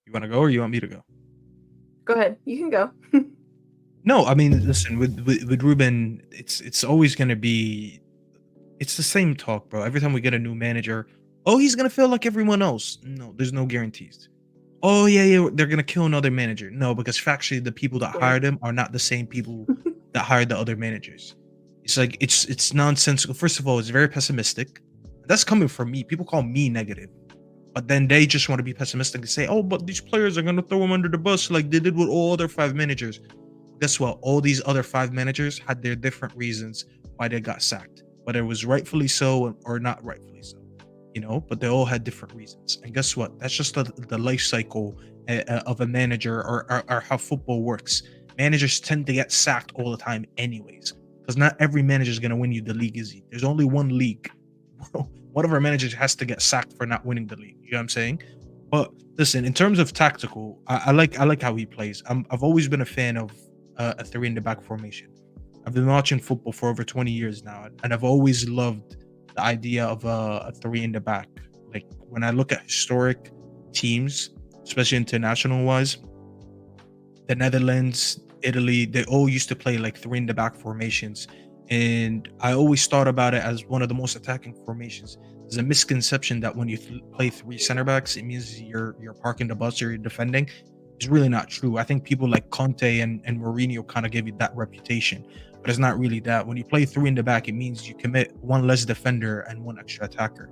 You want to go or you want me to go? Go ahead. You can go. No, I mean, listen, with Ruben, it's always going to be, it's the same talk, bro. Every time we get a new manager, oh, he's going to feel like everyone else. No, there's no guarantees. Oh, yeah, they're going to kill another manager. No, because factually, the people that hired him are not the same people that hired the other managers. It's like, it's nonsensical. First of all, it's very pessimistic. That's coming from me. People call me negative. But then they just want to be pessimistic and say, oh, but these players are going to throw him under the bus like they did with all other 5 managers. Guess what? All these other 5 managers had their different reasons why they got sacked. Whether it was rightfully so or not rightfully so. You know, but they all had different reasons. And guess what? That's just the life cycle of a manager or how football works. Managers tend to get sacked all the time anyways. Because not every manager is going to win you the league, is he? There's only one league. One of our managers has to get sacked for not winning the league. You know what I'm saying? But listen, in terms of tactical, I like how he plays. I've always been a fan of a 3 in the back formation. I've been watching football for over 20 years now, and I've always loved the idea of a 3 in the back. Like when I look at historic teams, especially international wise, the Netherlands, Italy, they all used to play like 3 in the back formations, and I always thought about it as one of the most attacking formations. There's a misconception that when you play 3 center backs, it means you're parking the bus or you're defending. It's really not true. I think people like Conte and Mourinho kind of give you that reputation, but it's not really that. When you play 3 in the back, it means you commit 1 less defender and 1 extra attacker.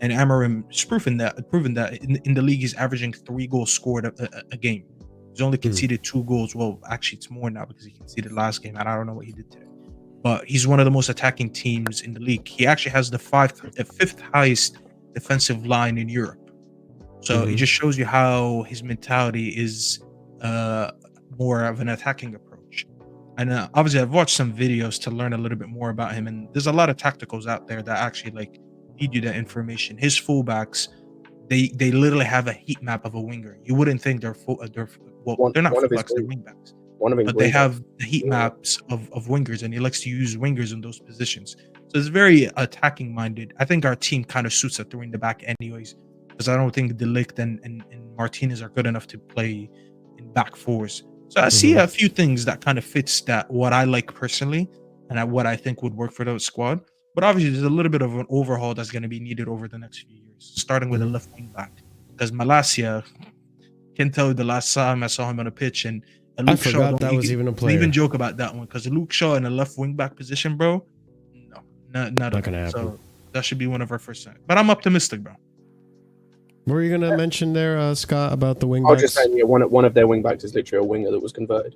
And Amorim is proven that in the league, he's averaging 3 goals scored a game. He's only conceded 2 goals. Well, actually, it's more now because he conceded last game, and I don't know what he did today. But he's one of the most attacking teams in the league. He actually has the 5th highest defensive line in Europe. So it just shows you how his mentality is more of an attacking approach. And obviously, I've watched some videos to learn a little bit more about him. And there's a lot of tacticals out there that actually like feed you that information. His fullbacks, they literally have a heat map of a winger. You wouldn't think they're not fullbacks, they're wingbacks. But they have the heat maps of wingers, and he likes to use wingers in those positions. So it's very attacking minded. I think our team kind of suits a 3 in the back anyways, because I don't think De Ligt and Martinez are good enough to play in back 4s. So I see a few things that kind of fits that what I like personally and what I think would work for the squad. But obviously, there's a little bit of an overhaul that's going to be needed over the next few years, starting with a left wing back. Because Malacia, can't tell you the last time I saw him on a pitch, and Luke I forgot that was even a player. Even joke about that one, because Luke Shaw in a left wing back position, bro. No, not gonna happen. So that should be one of our first signs. But I'm optimistic, bro. What were you gonna mention there, Scott, about the wing backs? I was just saying, yeah, one of their wing backs is literally a winger that was converted.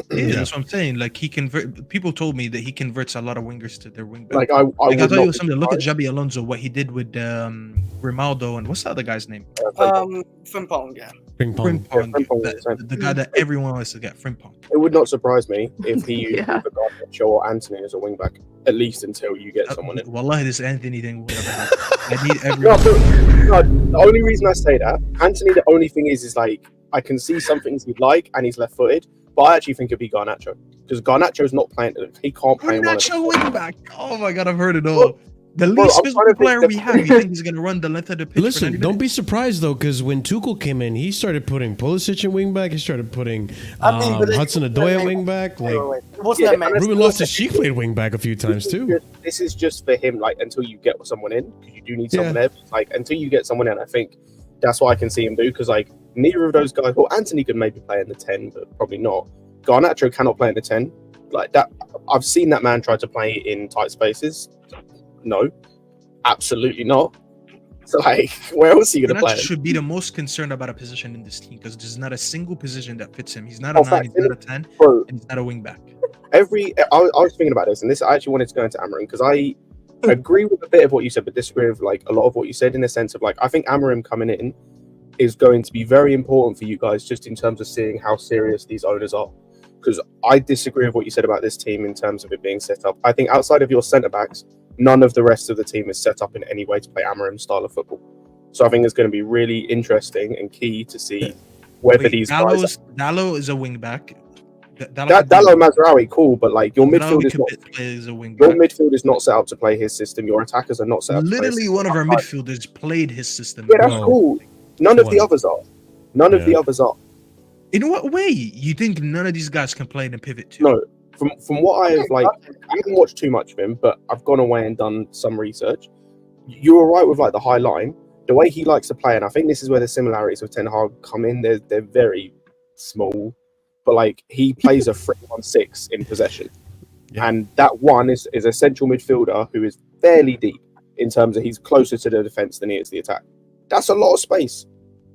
Yeah, that's what I'm saying. Like people told me that he converts a lot of wingers to their wing back. Like I thought you something. Look at Xabi Alonso, what he did with Grimaldo, and what's the other guy's name? Frimpong, yeah. Frimpong, the guy that everyone wants to get, Frimpong. It would not surprise me if he used Garnacho or Anthony as a wing back, at least until you get someone in. Wallahi, this Anthony thing would have happened. I need everyone. No, the only reason I say that, Anthony, the only thing is like, I can see some things he'd like, and he's left-footed, but I actually think it'd be Garnacho, because Garnacho's not playing. He can't play Garnacho wing back. Oh my god, I've heard it all. The least physical player we have, you think he's going to run the length of the pitch? Listen, don't be surprised though, because when Tuchel came in, he started putting Pulisic in wing back. He started putting Hudson-Odoi at wing back. Like Ruben Loftus-Cheek played wing back a few times too. This is just for him, like until you get someone in, because you do need someone there. Like until you get someone in, I think that's what I can see him do. Because like neither of those guys, well, Anthony could maybe play in the 10, but probably not. Garnacho cannot play in the 10. Like that, I've seen that man try to play in tight spaces. No, absolutely not. So, like, where else are you going to play? Should be the most concerned about a position in this team because there's not a single position that fits him. He's not a 9, he's not a 10, and he's not a wing back. I was thinking about this, and I actually wanted to go into Amorim because I agree with a bit of what you said, but disagree with like a lot of what you said in the sense of like I think Amorim coming in is going to be very important for you guys just in terms of seeing how serious these owners are. Because I disagree with what you said about this team in terms of it being set up. I think outside of your centre backs, none of the rest of the team is set up in any way to play Amorim's style of football. So I think it's going to be really interesting and key to see whether these guys... Dallo is a wing back. Dallo Mazraoui, cool, but like your midfield is not set up to play his system. Your attackers are not set up. Literally, one of our midfielders played his system. Yeah, that's cool. None of the others are. None of the others are. In what way? You think none of these guys can play in a pivot too? No. From what I haven't watched too much of him, but I've gone away and done some research. You're right with like the high line, the way he likes to play, and I think this is where the similarities with Ten Hag come in. They're very small, but like he plays a 3-1-6 in possession, and that one is a central midfielder who is fairly deep in terms of he's closer to the defense than he is the attack. That's a lot of space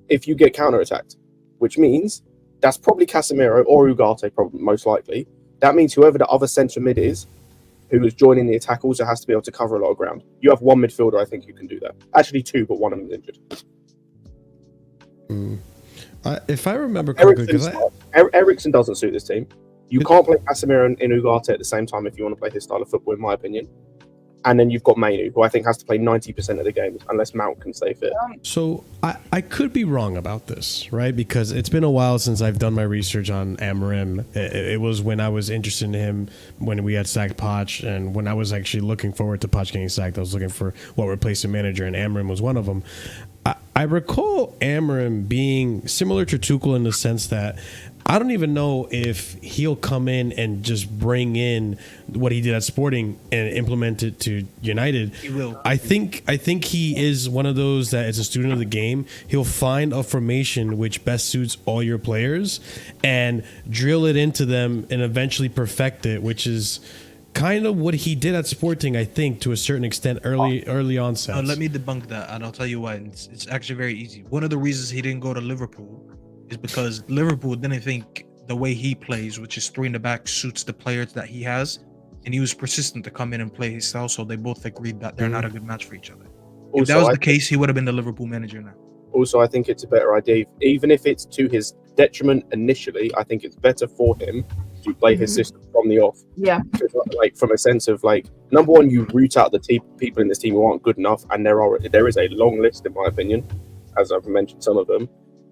if you get counter-attacked, which means that's probably Casemiro or Ugarte, probably most likely. That means whoever the other centre mid is, who is joining the attack, also has to be able to cover a lot of ground. You have one midfielder, I think, who can do that. Actually, two, but one of them is injured. If I remember correctly, because Eriksen doesn't suit this team. You can't play Casemiro and Ugarte at the same time if you want to play his style of football, in my opinion. And then you've got Mainu, who I think has to play 90% of the games, unless Mount can stay fit. So I could be wrong about this, right? Because it's been a while since I've done my research on Amorim. It was when I was interested in him when we had sacked Poch, and when I was actually looking forward to Poch getting sacked, I was looking for what replacement manager, and Amorim was one of them. I recall Amorim being similar to Tuchel in the sense that I don't even know if he'll come in and just bring in what he did at Sporting and implement it to United. He will. I think he is one of those that is a student of the game. He'll find a formation which best suits all your players and drill it into them and eventually perfect it, which is kind of what he did at Sporting, I think, to a certain extent early onset. Let me debunk that, and I'll tell you why. It's actually very easy. One of the reasons he didn't go to Liverpool is because Liverpool didn't think the way he plays, which is 3 in the back, suits the players that he has, and he was persistent to come in and play his style, so they both agreed that they're not a good match for each other. Also, if that was the case, he would have been the Liverpool manager now. Also, I think it's a better idea. Even if it's to his detriment initially, I think it's better for him to play his system from the off. Yeah. Like from a sense of like, number one, you root out the people in this team who aren't good enough, and there is a long list, in my opinion, as I've mentioned some of them.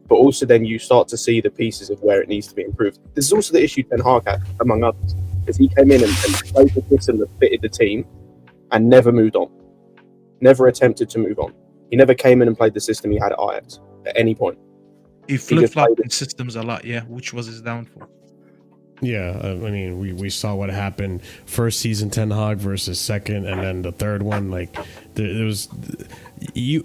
But also then you start to see the pieces of where it needs to be improved. This is also the issue Ten Hag had, among others, because he came in and played the system that fitted the team and never moved on. Never attempted to move on. He never came in and played the system he had at Ajax at any point. He flip-flopped in systems a lot, which was his downfall. Yeah, I mean, we saw what happened first season Ten Hag versus second, and then the third one. Like, there was you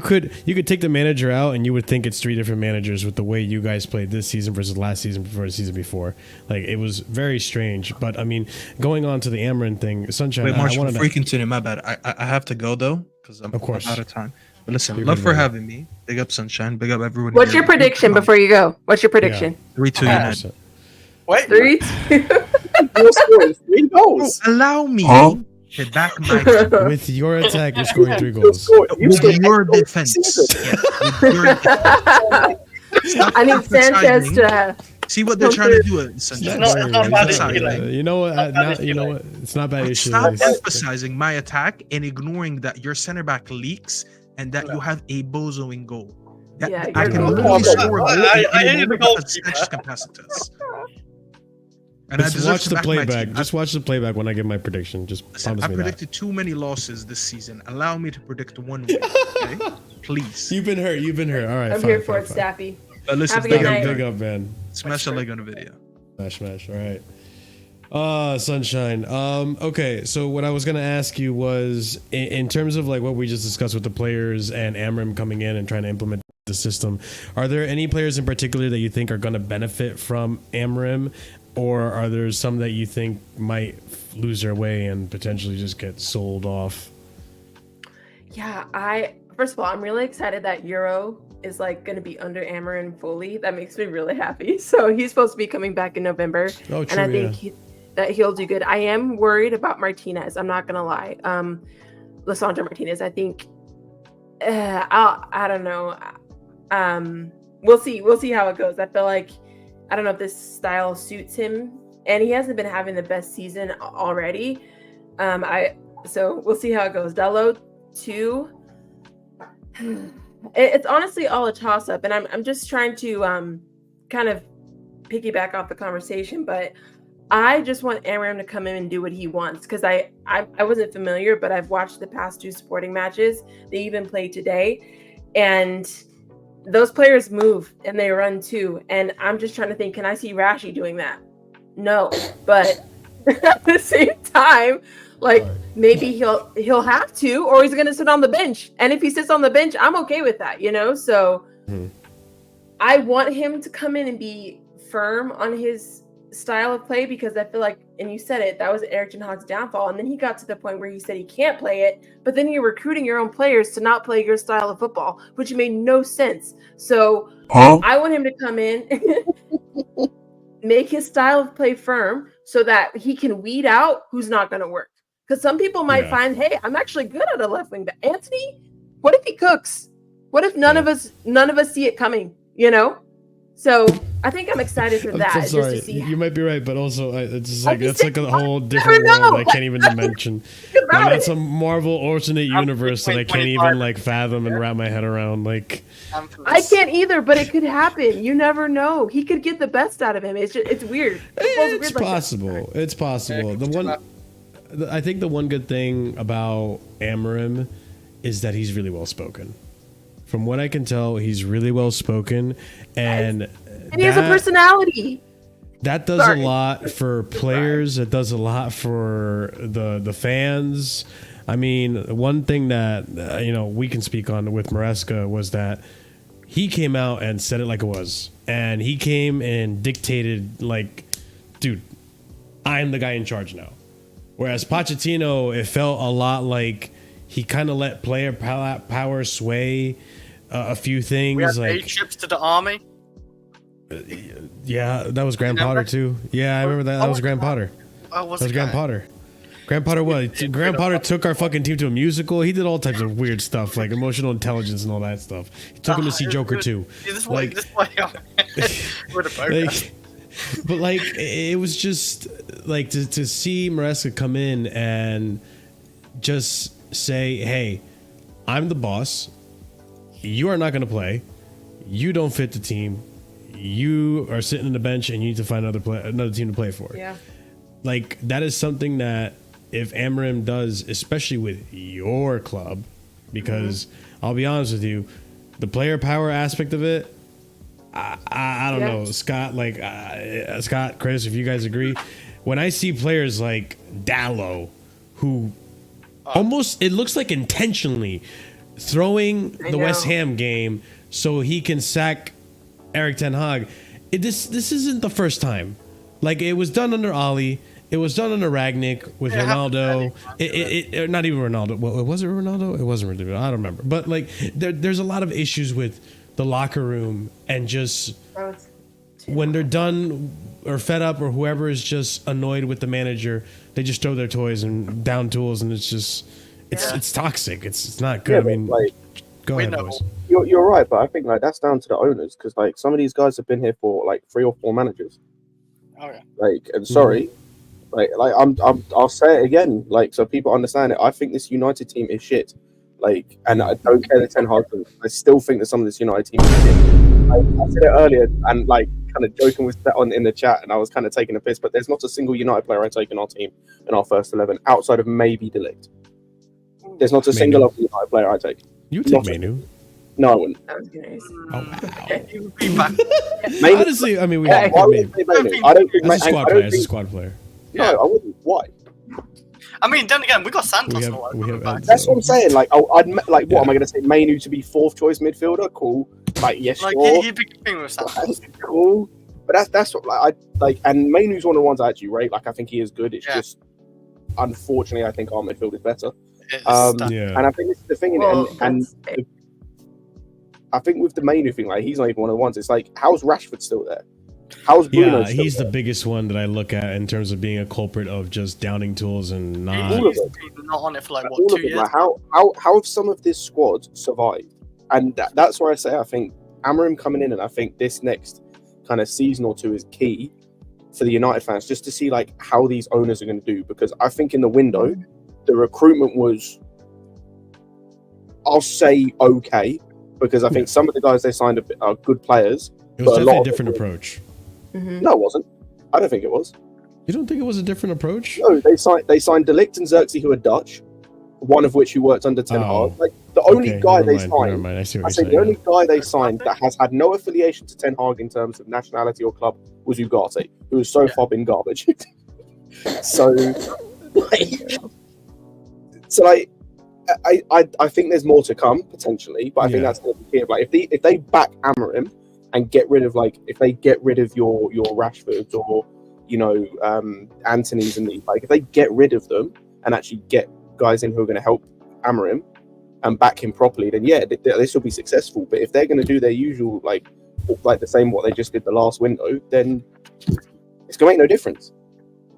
could take the manager out, and you would think it's 3 different managers with the way you guys played this season versus last season versus the season before. Like, it was very strange. But I mean, going on to the Amorim thing, Sunshine. Wait, Marshall, before you continue, my bad. I have to go though because I'm out of time. But listen, love for having me. Big up Sunshine. Big up everyone. What's your prediction before you go? What's your prediction? 3-2 United. Wait, 3-2. You're scoring 3 goals. Allow me to back my with your attack. You're scoring 3 goals. With your defense. I need Sanchez to. See what they're trying to do. You know what? You know what? It's not bad. Stop emphasizing my attack and ignoring that your center back leaks and that you have a bozo in goal. I can literally score a goal in capacitors. And just watch the playback. Just watch the playback when I give my prediction. Just promise me that. I predicted too many losses this season. Allow me to predict one win, okay? Please. You've been hurt. All right. I'm here for it, Staffy. Listen, big up, man. Smash a leg on the video. Smash. All right. Sunshine. Okay, so what I was gonna ask you was in terms of like what we just discussed with the players and Amram coming in and trying to implement the system, are there any players in particular that you think are gonna benefit from Amram, or are there some that you think might lose their way and potentially just get sold off? Yeah, first of all, I'm really excited that Euro is like going to be under Amram fully. That makes me really happy. So he's supposed to be coming back in November. Oh, true, and I think that he'll do good. I am worried about Martinez. I'm not going to lie. Lisandro Martinez, I think, I don't know. We'll see how it goes. I feel like, I don't know if this style suits him, and he hasn't been having the best season already. So we'll see how it goes. Dalot 2. It's honestly all a toss-up, and I'm just trying to kind of piggyback off the conversation, but I just want Amram to come in and do what he wants, because I wasn't familiar, but I've watched the past 2 sporting matches. They even played today, and those players move and they run too, and I'm just trying to think, can I see Rashi doing that? No, but at the same time, like, maybe he'll have to, or he's gonna sit on the bench. And if he sits on the bench, I'm okay with that, you know? So I want him to come in and be firm on his style of play, because I feel like, and you said it, that was Erik ten Hag's downfall. And then he got to the point where he said he can't play it, but then you're recruiting your own players to not play your style of football, which made no sense. So I want him to come in, make his style of play firm so that he can weed out who's not going to work. Because some people might find, hey, I'm actually good at a left wing, but Anthony, what if he cooks? What if none of us see it coming? You know? So I think I'm excited for that. I'm so sorry. Just to see you might be right, but also it's just like that's like a whole different world I can't even dimension. Like, that's a Marvel alternate universe that I can't even like fathom and wrap my head around. Like, I can't either, but it could happen. You never know. He could get the best out of him. It's weird. It's possible. Like it's possible. I think the one good thing about Amram is that he's really well spoken. From what I can tell, he's really well spoken, and he has a personality. That does a lot for players. It does a lot for the fans. I mean, one thing that we can speak on with Maresca was that he came out and said it like it was, and he came and dictated like, dude, I'm the guy in charge now. Whereas Pochettino, it felt a lot like he kind of let player power sway a few things. We had like 8 trips to the army. Yeah, that was Graham Potter too. Yeah, I remember that. That was Graham Potter. Oh, that was Graham Potter. Graham Potter what? Graham Potter took our fucking team to a musical. He did all types of weird stuff, like emotional intelligence and all that stuff. He took him to see Joker too. But like, it was just like to see Maresca come in and just say, "Hey, I'm the boss. You are not going to play. You don't fit the team. You are sitting on the bench, and you need to find another team to play for." Yeah. Like, that is something that if Amram does, especially with your club, because I'll be honest with you, the player power aspect of it, I don't know, Scott, Scott, Chris, if you guys agree, when I see players like Dalot, who almost, it looks like intentionally throwing the West Ham game so he can sack Erik ten Hag, this isn't the first time. Like, it was done under Oli, it was done under Ragnick with Ronaldo. It not even Ronaldo. Well, was it Ronaldo? It wasn't Ronaldo. I don't remember. But like, there's a lot of issues with the locker room, and just when they're done or fed up, or whoever is just annoyed with the manager, they just throw their toys and down tools, and it's just it's toxic. It's not good. Yeah, I mean, like, go ahead, boys. You're right, but I think like that's down to the owners, because like some of these guys have been here for like 3 or 4 managers. Okay. Like, and sorry, I'll say it again, like, so people understand it. I think this United team is shit. Like, and I don't care the Ten Hag. I still think that some of this United team is shit. I said it earlier, and like, kind of joking with that in the chat, and I was kind of taking a piss. But there's not a single United player I take in our team in our first 11 outside of maybe De Ligt. There's not a single other United player I take. You take Manu? No, I wouldn't. That was nice. Oh wow. Honestly, I mean, I don't think as a squad player. No, I wouldn't. Why? I mean, then again, we got Santos. That's what I'm saying. Like, what am I going to say? Manu to be 4th choice midfielder? Cool. Like, yes, like, sure. he'd be competing with Santos. Cool. But that's what I like. And Manu's one of the ones I actually rate. Like, I think he is good. It's just, unfortunately, I think our midfield is better. And I think it's the thing. I think with the Manu thing, like, he's not even one of the ones. It's like, how's Rashford still there? How's Bruno? Yeah, he's the biggest one that I look at in terms of being a culprit of just downing tools and not. All of them. Not on it for like what, 2 years? Like, how have some of this squad survived? And that's where I say I think Amorim coming in, and I think this next kind of season or two is key for the United fans, just to see like how these owners are going to do. Because I think in the window, the recruitment was, I'll say, okay. Because I think some of the guys they signed are good players. It was definitely a different approach. No, it wasn't. I don't think it was. You don't think it was a different approach? No, they signed De Ligt and Xerxes, who are Dutch, one of which who worked under Ten Hag. Like the only guy they signed, the only guy they signed that has had no affiliation to Ten Hag in terms of nationality or club was Ugarte, who has so far been garbage. I think there's more to come potentially, but I think that's going to be here. Like if they back Amorim and get rid of your Rashfords or Antony's and these, like if they get rid of them and actually get guys in who are going to help Amorim and back him properly, then this will be successful. But if they're going to do their usual like the same what they just did the last window, then it's going to make no difference.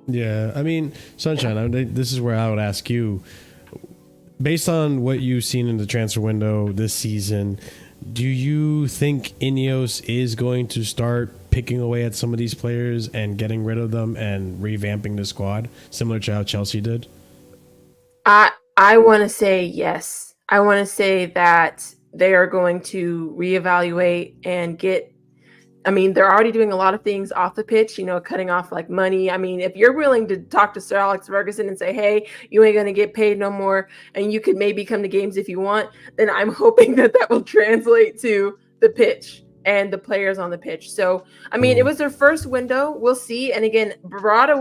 Yeah, I mean, Sunshine, this is where I would ask you, based on what you've seen in the transfer window this season, do you think Ineos is going to start picking away at some of these players and getting rid of them and revamping the squad, similar to how Chelsea did? I want to say yes. I want to say that they are going to reevaluate and they're already doing a lot of things off the pitch, cutting off like money. I mean, if you're willing to talk to Sir Alex Ferguson and say, hey, you ain't going to get paid no more, and you could maybe come to games if you want, then I'm hoping that will translate to the pitch and the players on the pitch. So, I mean, it was their first window. We'll see. And again, Barada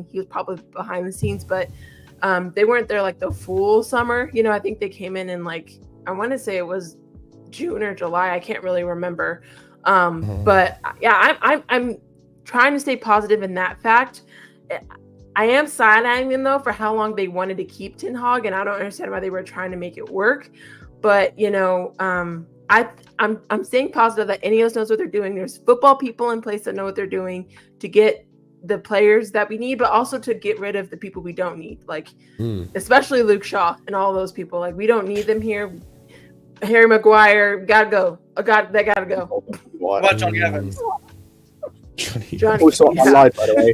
he was probably behind the scenes, but they weren't there like the full summer. I think they came in like, I want to say it was June or July. I can't really remember. But yeah, I'm trying to stay positive in that fact. I am side-eyeing them though for how long they wanted to keep Ten Hag, and I don't understand why they were trying to make it work. But I'm staying positive that Ineos knows what they're doing. There's football people in place that know what they're doing to get the players that we need, but also to get rid of the people we don't need, like especially Luke Shaw and all those people. Like we don't need them here. Harry Maguire gotta go. They gotta go. What Johnny Evans? Also, I lied, by the way.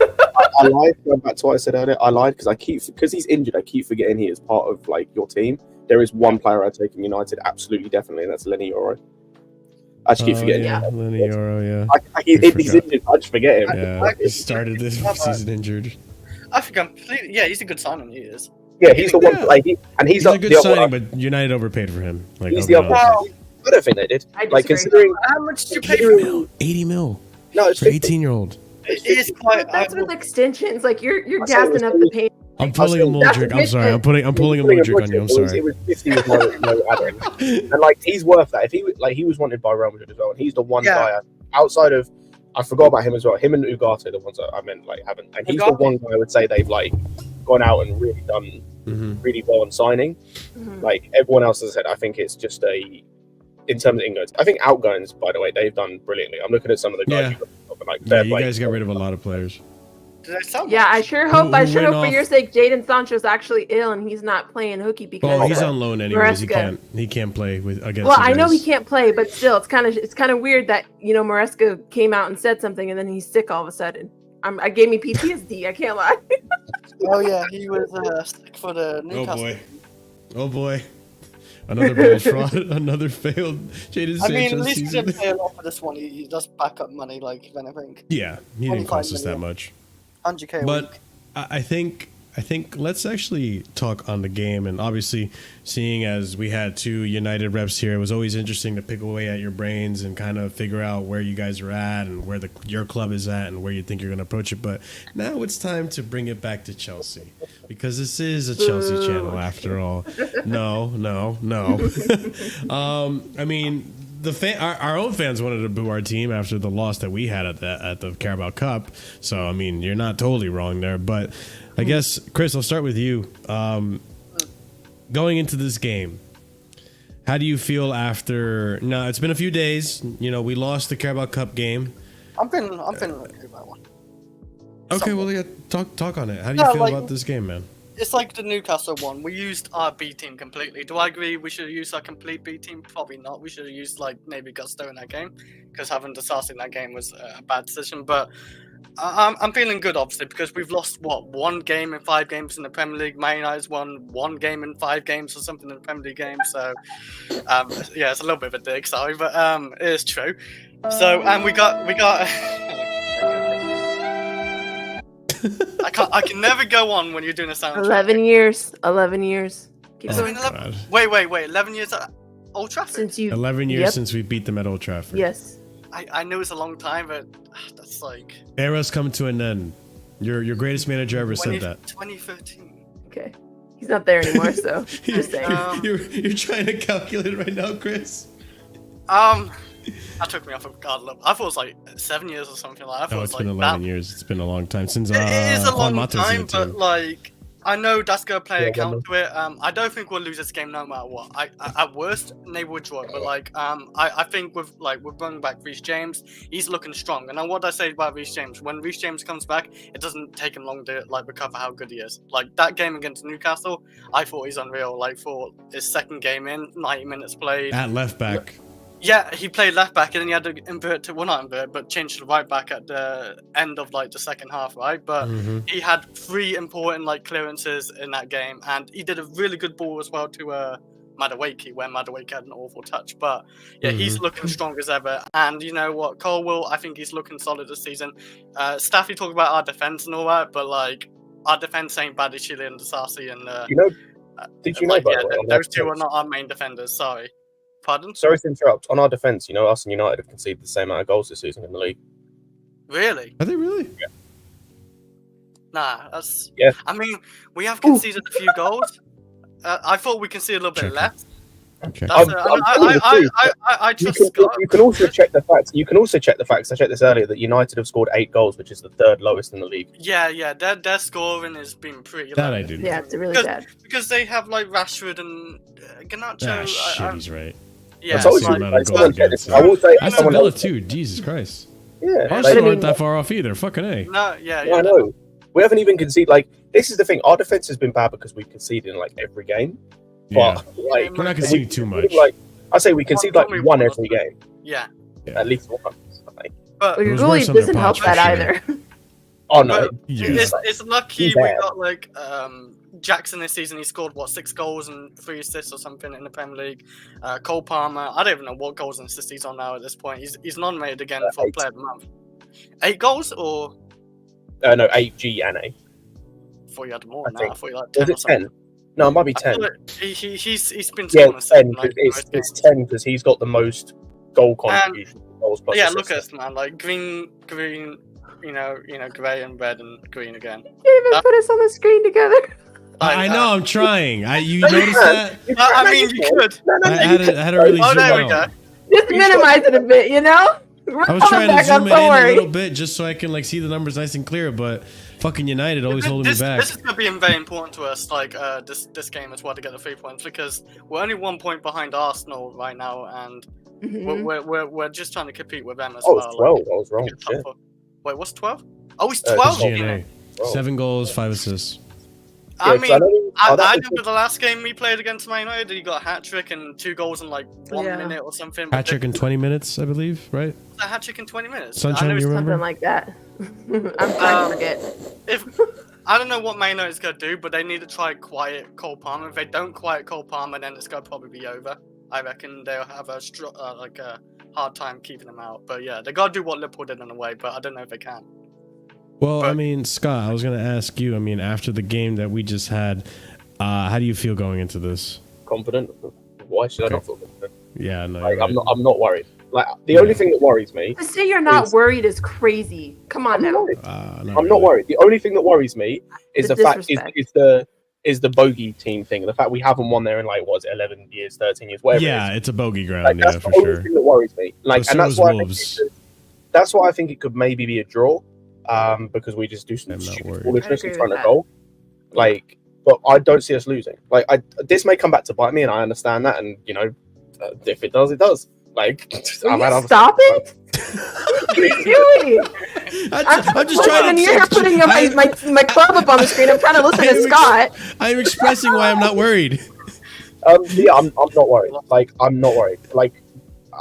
I lied. Going back to what I said earlier, I lied because he's injured. I keep forgetting he is part of like your team. There is one player I take in United, absolutely, definitely, and that's Lenny Yoro. I just keep forgetting. Lenny Yoro, he's injured. I just forget him. Yeah, he started this season injured. I think completely. Yeah, he's a good signing. He is. Yeah, he's the one. Like, he's a good signing, but United overpaid for him. Like, he's the other. I don't think they did. Like considering how much did you pay for him? 80 mil. No, it's for 18-year-old. It is quite. That's with extensions. Like you're gassing up the pain. I'm pulling a Modric. I'm sorry. I'm pulling a Modric on you. I'm sorry. It was 50 with no add-on, and like he's worth that. If he was wanted by Real Madrid as well, and he's the one guy outside of. I forgot about him as well. Him and Ugarte are the ones that I meant like haven't, and he's the one guy I would say they've like gone out and really done really well on signing. Like everyone else has said, I think it's just in terms of ingoings. I think outgoings, by the way, they've done brilliantly. I'm looking at some of the guys. You guys got rid of a lot of players. Yeah, I sure hope. For your sake, Jadon Sancho's actually ill and he's not playing hooky because. He's on loan anyways. He can't play against. Well, I know he can't play, but still, it's kind of weird that Maresca came out and said something and then he's sick all of a sudden. I gave me PTSD. I can't lie. Oh yeah, he was sick for the Newcastle. Oh boy. Another bold fraud. Another failed Jadon Sancho I mean, at least he season. didn't pay a lot for this one. He does back up money, like, if anything. Yeah, he didn't cost us that 25 much. 100k a But week. I think let's actually talk on the game, and obviously seeing as we had 2 United reps here, it was always interesting to pick away at your brains and kind of figure out where you guys are at and where your club is at and where you think you're going to approach it. But now it's time to bring it back to Chelsea, because this is a Chelsea channel after all. No. I mean, our own fans wanted to boo our team after the loss that we had at the Carabao Cup. So I mean, you're not totally wrong there. But I guess, Chris, I'll start with you. Going into this game, how do you feel after? Now it's been a few days. You know, we lost the Carabao Cup game. I'm feeling really good about one. Okay, well, yeah, talk on it. How do you feel about this game, man? It's like the Newcastle one. We used our B team completely. Do I agree we should have used our complete B team? Probably not. We should have used like maybe Gusto in that game, because having Disasi in that game was a bad decision. But I'm feeling good, obviously, because we've lost 1 game in 5 games in the Premier League. Man United's won 1 game in 5 games or something in the Premier League game. So yeah, it's a little bit of a dig, sorry, but it is true. So and we got. I can never go on when you're doing a sound. 11 years. 11 years. Keep going. Wait. 11 years at Old Trafford? Since you. 11 years since we beat them at Old Trafford. Yes. I know it's a long time, but that's like. Era's come to an end. Your greatest manager ever said that. 2013. Okay. He's not there anymore, so just saying. You're trying to calculate it right now, Chris. That took me off of guard. I thought it was like 7 years or something like that. No, it's been 11 years. It's been a long time since. It is a long time, but like I know that's gonna play a account to it. I don't think we'll lose this game no matter what. At worst, maybe we'll draw it, but like I think with bringing back Reece James, he's looking strong. And then what I say about Reece James, when Reece James comes back, it doesn't take him long to like recover how good he is. Like that game against Newcastle, I thought he's unreal. Like for his second game in, 90 minutes played at left back. Yeah, he played left back and then he had to invert to, well, not invert, but change to the right back at the end of like the second half, right? But he had 3 important like clearances in that game, and he did a really good ball as well to Madueke, where Madueke had an awful touch. But yeah, he's looking strong as ever. And you know what, Colwill, I think he's looking solid this season. Staffy talked about our defense and all that, but like our defense ain't bad as Chile and Disasi and did you know about those 2 are not our main defenders. Sorry. Pardon? Sorry to interrupt. On our defence, us and United have conceded the same amount of goals this season in the league. Really? Are they really? Yeah. Nah, that's. Yeah. I mean, we have conceded a few goals. I thought we conceded a little bit less. Okay. I trust Scott. You can also check the facts. I checked this earlier that United have scored 8 goals, which is the 3rd lowest in the league. Yeah. Their scoring has been pretty. That I do. Yeah, it's really bad. Because they have like Rashford and Garnacho. Shit, he's right. Yeah, I will say. That's the Villa too. Jesus Christ. Yeah, Arsenal aren't that far off either. Fucking A. No, yeah. I know. We haven't even conceded. Like, this is the thing. Our defense has been bad because we've conceded in like every game. Yeah. But like, we're not conceding too much. Like, I say we concede like 1 every game. Yeah. At least 1. But your goalie doesn't help that either. Oh no. It's lucky we got like Jackson this season. He scored 6 goals and 3 assists or something in the Premier League. Cole Palmer, I don't even know what goals and assists he's on now at this point. He's nominated again for 8. Player of the Month. 8 goals or? No, 8 G and A. I thought you had more than that. I thought you had 10 10 Was it 10? No, it might be 10. He's been scoring 10. It's 10 because he's got the most goal contribution. Yeah, look at us, man. Like green, you know, grey and red and green again. You can't even put us on the screen together. I know, I'm trying. You noticed that? I mean, you could. I had to really zoom there we out. go. Just minimize it a bit, you know? I was trying to zoom it in a little bit just so I can like see the numbers nice and clear, but fucking United always holding me back. This is going to be very important to us, like this game as well, to get the 3 points, because we're only 1 point behind Arsenal right now, and we're just trying to compete with them as well. It's 12. I was wrong. Shit. Wait, what's 12? Oh, it's 12. GNA. 7 goals, 5 assists. I mean, I remember the last game we played against Man United, he got a hat-trick and 2 goals in like 1 minute or something. Hat-trick in 20 minutes, I believe, right? A hat-trick in 20 minutes. Sunshine, you remember? Something like that. I'm trying to forget. I don't know what Man United's gonna do, but they need to try quiet Cole Palmer. If they don't quiet Cole Palmer, then it's gonna probably be over. I reckon they'll have a hard time keeping him out. But yeah, they gotta do what Liverpool did in a way, but I don't know if they can. Well, I mean, Scott, I was gonna ask you. I mean, after the game that we just had, how do you feel going into this? Confident. Why should I not feel confident? Yeah, no, like, I'm not worried. Like the only thing that worries me. To say you're not worried is crazy. Come on now. I'm not worried. The only thing that worries me is the fact is the bogey team thing. The fact we haven't won there in 11 years, 13 years, whatever. Yeah, it's a bogey ground. Like, yeah, that's for the only sure. thing that worries me. Like, So and that's is why that's why I think it could maybe be a draw. Because we just do some stupid foolishness in front of goal. Like, but I don't see us losing. Like, this may come back to bite me, and I understand that. And if it does, it does. Like, stop it! What are you doing? I'm just trying to. You're putting my club up on the screen. I'm trying to listen to Scott. I'm expressing why I'm not worried. Yeah, I'm not worried. Like, I'm not worried. Like,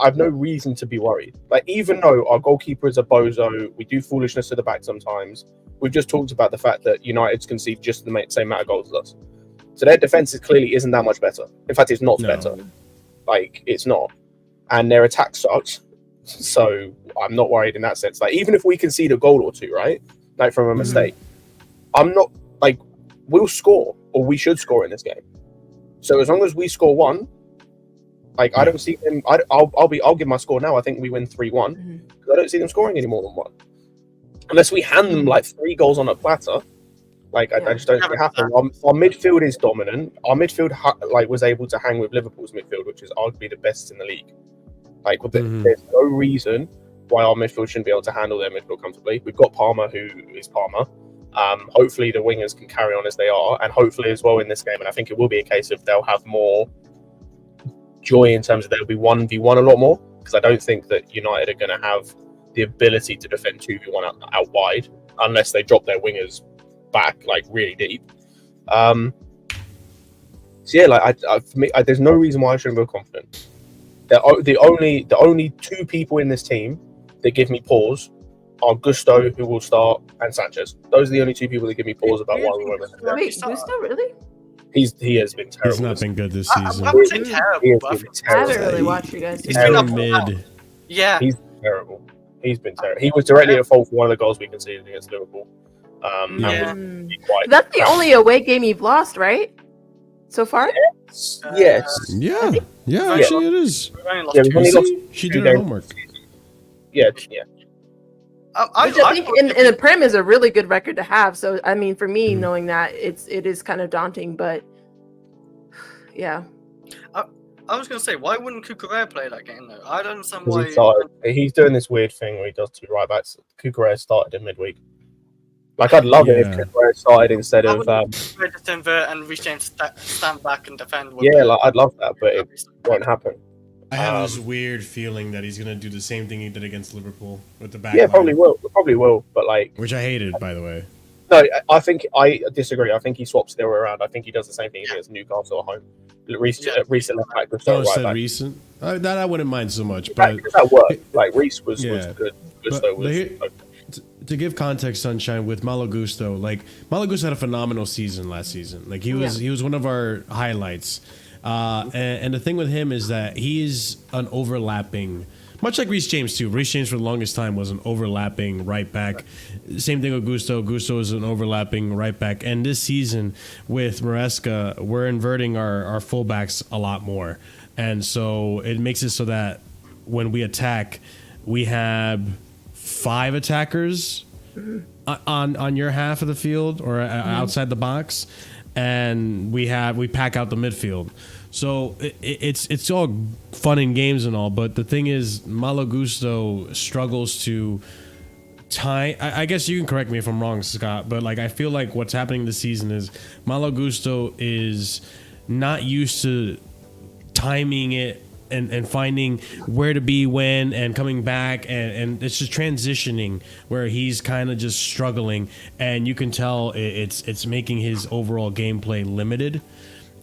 I have no reason to be worried. Like, even though our goalkeeper is a bozo, we do foolishness to the back sometimes. We've just talked about the fact that United's concede just the same amount of goals as us. So their defense clearly isn't that much better. In fact, it's not better. Like, it's not. And their attack sucks. So I'm not worried in that sense. Like, even if we concede a goal or two, right? Like, from a mistake, I'm not, like, we'll score, or we should score in this game. So as long as we score one, like, I don't see them. I'll give my score now. I think we win 3-1 because I don't see them scoring any more than one, unless we hand them like 3 goals on a platter. Like, I just don't see it happen. Our midfield is dominant. Our midfield was able to hang with Liverpool's midfield, which is arguably the best in the league. Like, there's no reason why our midfield shouldn't be able to handle their midfield comfortably. We've got Palmer, who is Palmer. Hopefully the wingers can carry on as they are, and hopefully as well in this game. And I think it will be a case of they'll have more joy in terms of there'll be 1v1 a lot more, because I don't think that United are going to have the ability to defend 2v1 out wide unless they drop their wingers back like really deep. So yeah, like for me, there's no reason why I shouldn't feel confident. The only 2 people in this team that give me pause are Gusto, who will start, and Sanchez. Those are the only 2 people that give me pause about why we won't. Wait, Gusto really? He has been terrible. He's not been good this season. I would say terrible. I haven't really watched you guys. He's been up mid. Yeah, he's terrible. He's been terrible. He was directly at fault for one of the goals we conceded against Liverpool. That's the only away game you've lost, right? So far? Yes. Yeah. Actually, it is. She did her homework. Yeah. Which I think in the Prem is a really good record to have. So I mean, for me, knowing that it is kind of daunting, but yeah. I was gonna say, why wouldn't Cucurella play that game though? I don't understand why. He's doing this weird thing where he does 2 right backs. Cucurella started in midweek. Like, I'd love it if Cucurella started instead of just invert and reach James stand back and defend. Yeah, like, I'd love that, but it won't happen. I have this weird feeling that he's gonna do the same thing he did against Liverpool with the back. Yeah, probably will. But like, which I hated, by the way. No, I disagree. I think he swaps the other way around. I think he does the same thing against Newcastle at home. Recent left back. Recent. That I wouldn't mind so much, but that worked. Like, Reece was good. Gusto was. To give context, Sunshine, with Malo Gusto, like Malo Gusto had a phenomenal season last season. Like, he was one of our highlights. And the thing with him is that he's an overlapping, much like Reece James too. Reece James for the longest time was an overlapping right back. Same thing with Gusto. Gusto is an overlapping right back. And this season with Maresca, we're inverting our fullbacks a lot more. And so it makes it so that when we attack, we have 5 attackers on your half of the field or outside the box, and we pack out the midfield. So it's all fun and games and all, but the thing is, Malo Gusto struggles to time. I guess you can correct me if I'm wrong, Scott, but like, I feel like what's happening this season is Malo Gusto is not used to timing it and finding where to be when and coming back, and it's just transitioning where he's kind of just struggling, and you can tell it's making his overall gameplay limited.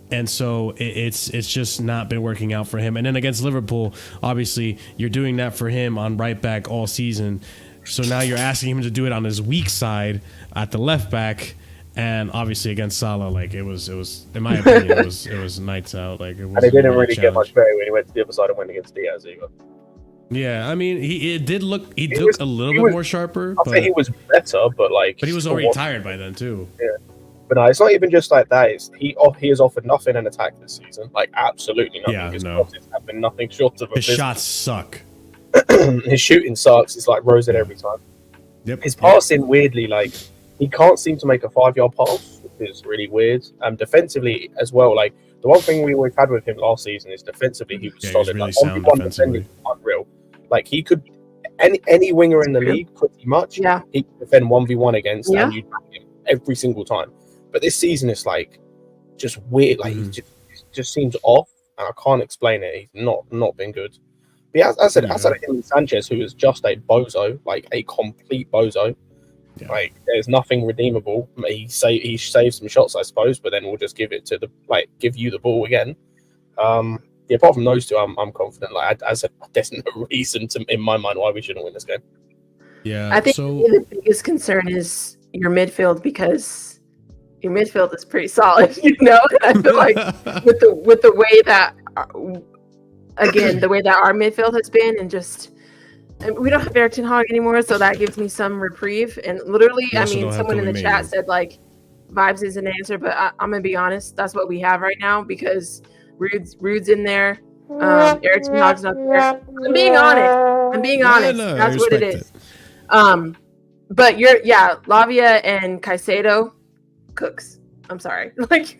And so it's just not been working out for him. And then against Liverpool, obviously you're doing that for him on right back all season. So now you're asking him to do it on his weak side at the left back, And obviously against Salah, like it was in my opinion, it was nights out. Like it was. And it didn't really get much better when he went to the other side and went against Diaz either. Yeah, I mean, he looked a little bit more sharper. I'll say he was better, but he was already tired by then too. Yeah, but no, it's not even just like that. It's he has offered nothing in attack this season, like absolutely nothing. Yeah, His no. have been nothing short of a His shots suck. His shooting sucks. It's like rose at every time. Yep. His passing weirdly, like he can't seem to make a 5-yard pass, which is really weird. Defensively as well, like the one thing we always had with him last season is defensively he was solid. Really like sound defensively. Unreal. Like he could any winger in the league pretty much. Yeah. He could defend 1v1 against and you back him every single time. But this season it's like just weird. Like he just seems off, and I can't explain it. He's not been good. But yeah, as I said, outside of him and Sanchez, who is just a bozo, like a complete bozo. Yeah. Like there's nothing redeemable. He saves some shots, I suppose, but then we'll just give it to give you the ball again. Yeah, apart from those two, I'm confident. Like I said, there's no reason in my mind why we shouldn't win this game. Yeah, I think the biggest concern is your midfield, because your midfield is pretty solid, you know. And I feel like with the way that the way that our midfield has been, and just. We don't have Eric Ten Hag anymore, so that gives me some reprieve. And literally, I mean, someone in the chat said like, vibes is an answer, but I'm gonna be honest, that's what we have right now, because RUUD'S in there, Eric Ten Hag's not there. I'm being honest. No, that's what it is. But Lavia and Caicedo cooks. I'm sorry. Like,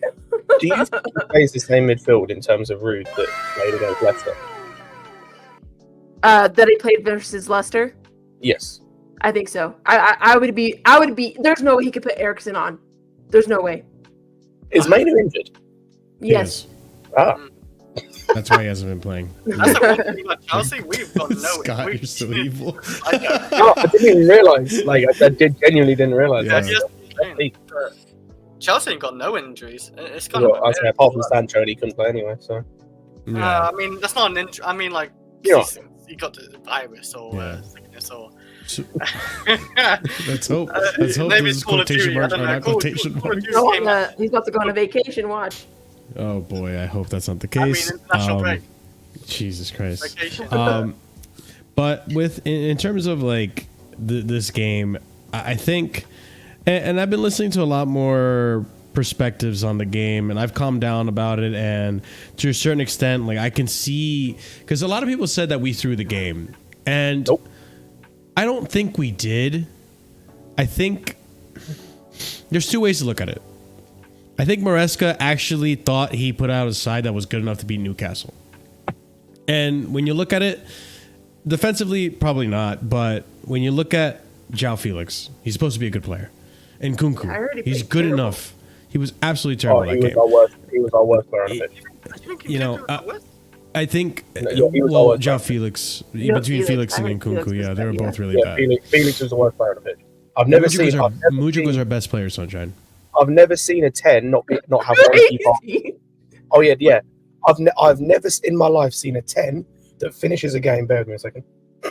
do you think he plays the same midfield in terms of RUUD'S that played against Leicester? That he played versus Leicester? Yes. I think so. I would be there's no way he could put Eriksen on. There's no way. Is Mainu injured? Yes. That's why he hasn't been playing. That's the one thing about Chelsea. We've got no. Scott, you're so evil. I didn't even realise. Like I genuinely didn't realise. Yeah. Chelsea ain't got no injuries. It's kind of. I say apart from Sancho, and he couldn't play anyway. So. I mean, that's not an injury. I mean, like. He got the virus or sickness or. Let's hope. Maybe it's quotation marks. He's about to go on a vacation. Watch. Oh boy, I hope that's not the case. I mean, international break. Jesus Christ. Vacation. But in terms of like this game, I think, and I've been listening to a lot more perspectives on the game, and I've calmed down about it, and to a certain extent, like I can see, because a lot of people said that we threw the game, and I don't think we did. I think there's two ways to look at it. I think Maresca actually thought he put out a side that was good enough to beat Newcastle, and when you look at it defensively, probably not, but when you look at João Felix, he's supposed to be a good player, and Kunku, he's good enough. He was absolutely terrible that game. He was our worst player on the pitch. You know, I think João Felix, between Felix and Nkunku, they were both really bad. Felix was the worst player on the pitch. Mudryk was our best player, Sunshine. I've never seen a 10 not have one key pass. Oh yeah. I've never in my life seen a 10 that finishes a game. Bear with me a second.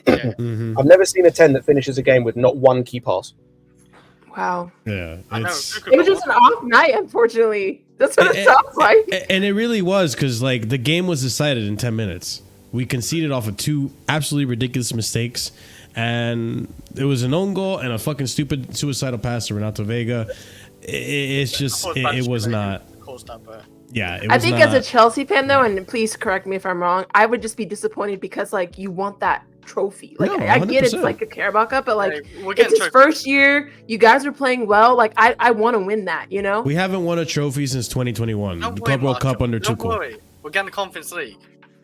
I've never seen a 10 that finishes a game with not one key pass. Wow. Yeah. It was just an off night, unfortunately. That's what it sounds like. And it really was, because like the game was decided in 10 minutes. We conceded off of two absolutely ridiculous mistakes, and it was an own goal and a fucking stupid suicidal pass to Renato Vega. It's just it was not. Yeah, it was I think as a Chelsea fan though, and please correct me if I'm wrong, I would just be disappointed because like you want that trophy. Like I get it's like a Carabao Cup, but like it's his first year. You guys are playing well. Like I want to win that. You know, we haven't won a trophy since 2021. The Club World Cup under Tuchel. We're getting the Conference League.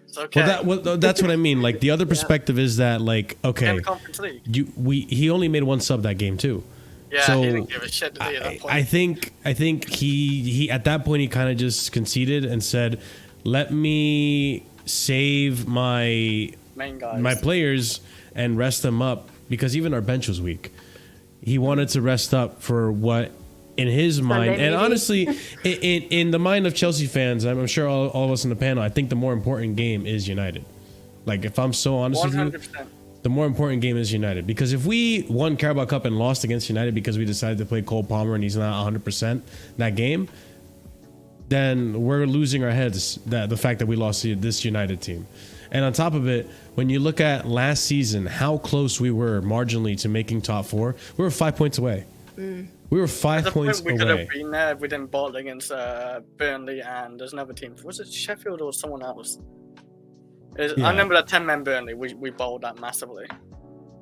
It's okay. That's what I mean. Like the other perspective is that like okay, he only made one sub that game too. Yeah, so he didn't give a shit to me at that point. I think he at that point he kind of just conceded and said, "Let me save my players and rest them up," because even our bench was weak. He wanted to rest up for what, in his mind, and honestly, in the mind of Chelsea fans, I'm sure all of us in the panel, I think the more important game is United. Like if I'm so honest 100%. With you, the more important game is United. Because if we won Carabao Cup and lost against United because we decided to play Cole Palmer and he's not 100% that game, then we're losing our heads, the fact that we lost to this United team. And on top of it, when you look at last season, how close we were marginally to making top 4, we were 5 points away. We were 5 points away. We could have been there if we didn't bottle against Burnley, and there's another team. Was it Sheffield or someone else? I remember that 10-man Burnley. We bowled that massively.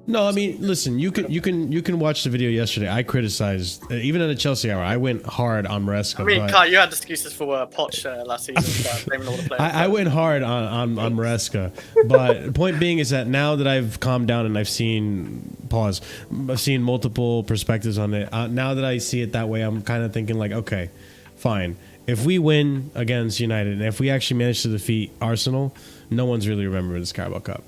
No, I mean, listen. You can watch the video yesterday. I criticized even in the Chelsea hour. I went hard on Maresca. I mean, Kai, you had excuses for Poch last season. Blaming all the players. I went hard on Maresca, but the point being is that now that I've calmed down and I've seen multiple perspectives on it. Now that I see it that way, I'm kind of thinking like, okay, fine. If we win against United and if we actually manage to defeat Arsenal, no one's really remembering this Carabao Cup.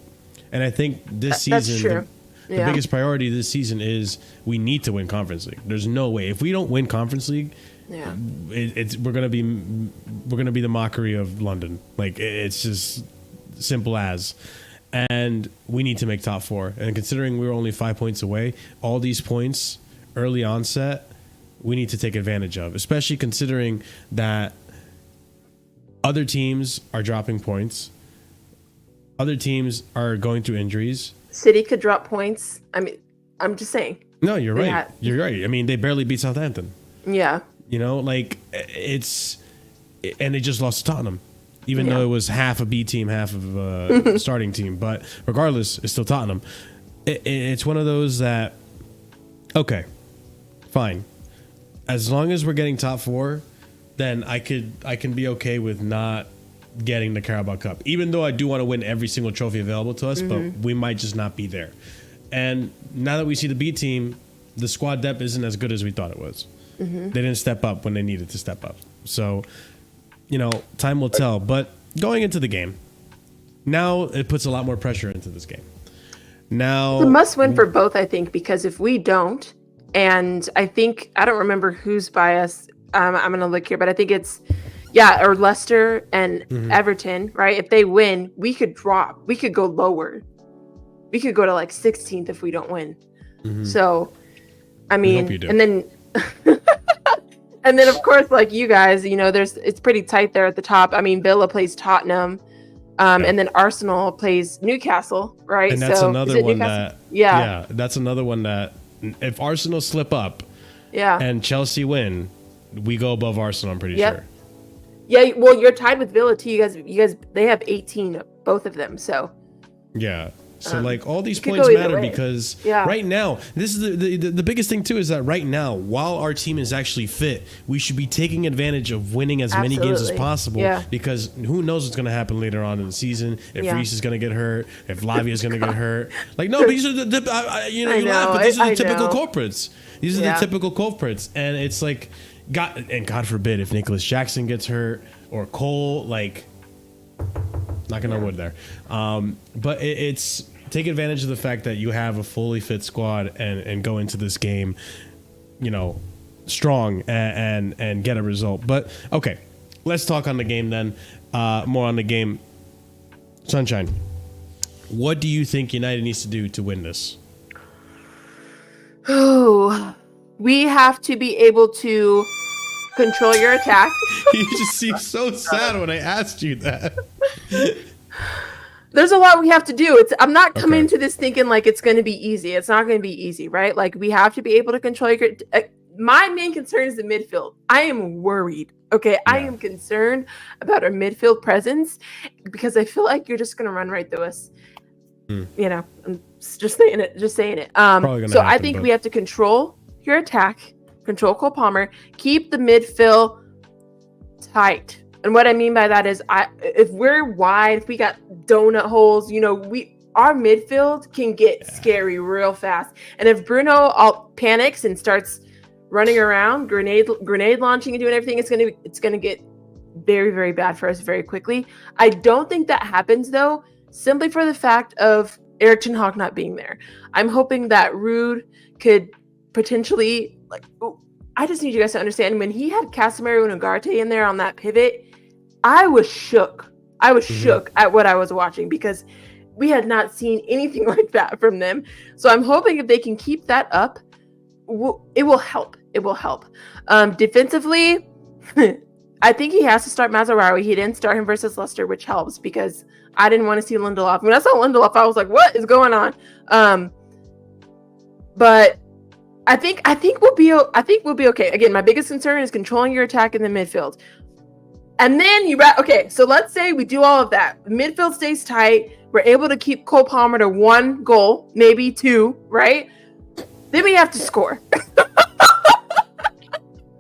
And I think this season, the biggest priority this season is we need to win Conference League. There's no way if we don't win Conference League, we're gonna be the mockery of London. Like it's just simple as. And we need to make top 4. And considering we were only 5 points away, all these points early onset, we need to take advantage of, especially considering that other teams are dropping points. Other teams are going through injuries. City could drop points. I mean, I'm just saying. No, you're right. You're right. I mean, they barely beat Southampton. Yeah. You know, like and they just lost to Tottenham, even though it was half a B team, half of a starting team. But regardless, it's still Tottenham. It's one of those that, okay, fine. As long as we're getting top 4, then I can be okay with not getting the Carabao Cup, even though I do want to win every single trophy available to us, but we might just not be there. And now that we see the B team, the squad depth isn't as good as we thought it was. They didn't step up when they needed to step up. So, time will tell. But going into the game, now it puts a lot more pressure into this game. Now it's a must win for both, I think, because if we don't, and I don't remember who's by us. I'm going to look here, but I think it's or Leicester and Everton, right? If they win, we could drop. We could go lower. We could go to like 16th if we don't win. So, I mean, and then, and then of course, like you guys, it's pretty tight there at the top. I mean, Villa plays Tottenham, and then Arsenal plays Newcastle, right? And that's another one that, that's another one that if Arsenal slip up, and Chelsea win, we go above Arsenal. I'm pretty sure. Yeah, well, you're tied with Villa too. You guys, they have 18, both of them. So. Yeah. So like all these points matter because right now, this is the biggest thing too is that right now, while our team is actually fit, we should be taking advantage of winning as many games as possible because who knows what's going to happen later on in the season, if Reece is going to get hurt, if Lavia is going to get hurt. Like, no, but these are you laugh, but these are the typical culprits. These are the typical culprits. And it's like, God forbid if Nicholas Jackson gets hurt or Cole, like, knocking on wood there. But it's take advantage of the fact that you have a fully fit squad and go into this game, strong and get a result. But okay, let's talk on the game then. More on the game. Sunshine, what do you think United needs to do to win this? Oh, we have to be able to control your attack. You just seem so sad when I asked you that. There's a lot we have to do. I'm not coming to this thinking like it's going to be easy. It's not going to be easy, right? Like we have to be able to control your. My main concern is the midfield. I am worried. Okay, I am concerned about our midfield presence because I feel like you're just going to run right through us. I'm just saying it. So I think we have to control your attack, control Cole Palmer, keep the midfield tight. And what I mean by that is, if we're wide, if we got donut holes, our midfield can get scary real fast. And if Bruno all panics and starts running around, grenade launching and doing everything, it's gonna get very, very bad for us very quickly. I don't think that happens though, simply for the fact of Erik ten Hag not being there. I'm hoping that RUUD could potentially I just need you guys to understand when he had Casemiro and Ugarte in there on that pivot, I was shook. I was shook at what I was watching because we had not seen anything like that from them. So I'm hoping if they can keep that up, it will help. It will help. Defensively, I think he has to start Mazraoui. He didn't start him versus Leicester, which helps because I didn't want to see Lindelof. When I saw Lindelof, I was like, "What is going on?" But I think we'll be okay. Again, my biggest concern is controlling your attack in the midfield. And then so let's say we do all of that. The midfield stays tight. We're able to keep Cole Palmer to 1 goal, maybe 2, right? Then we have to score.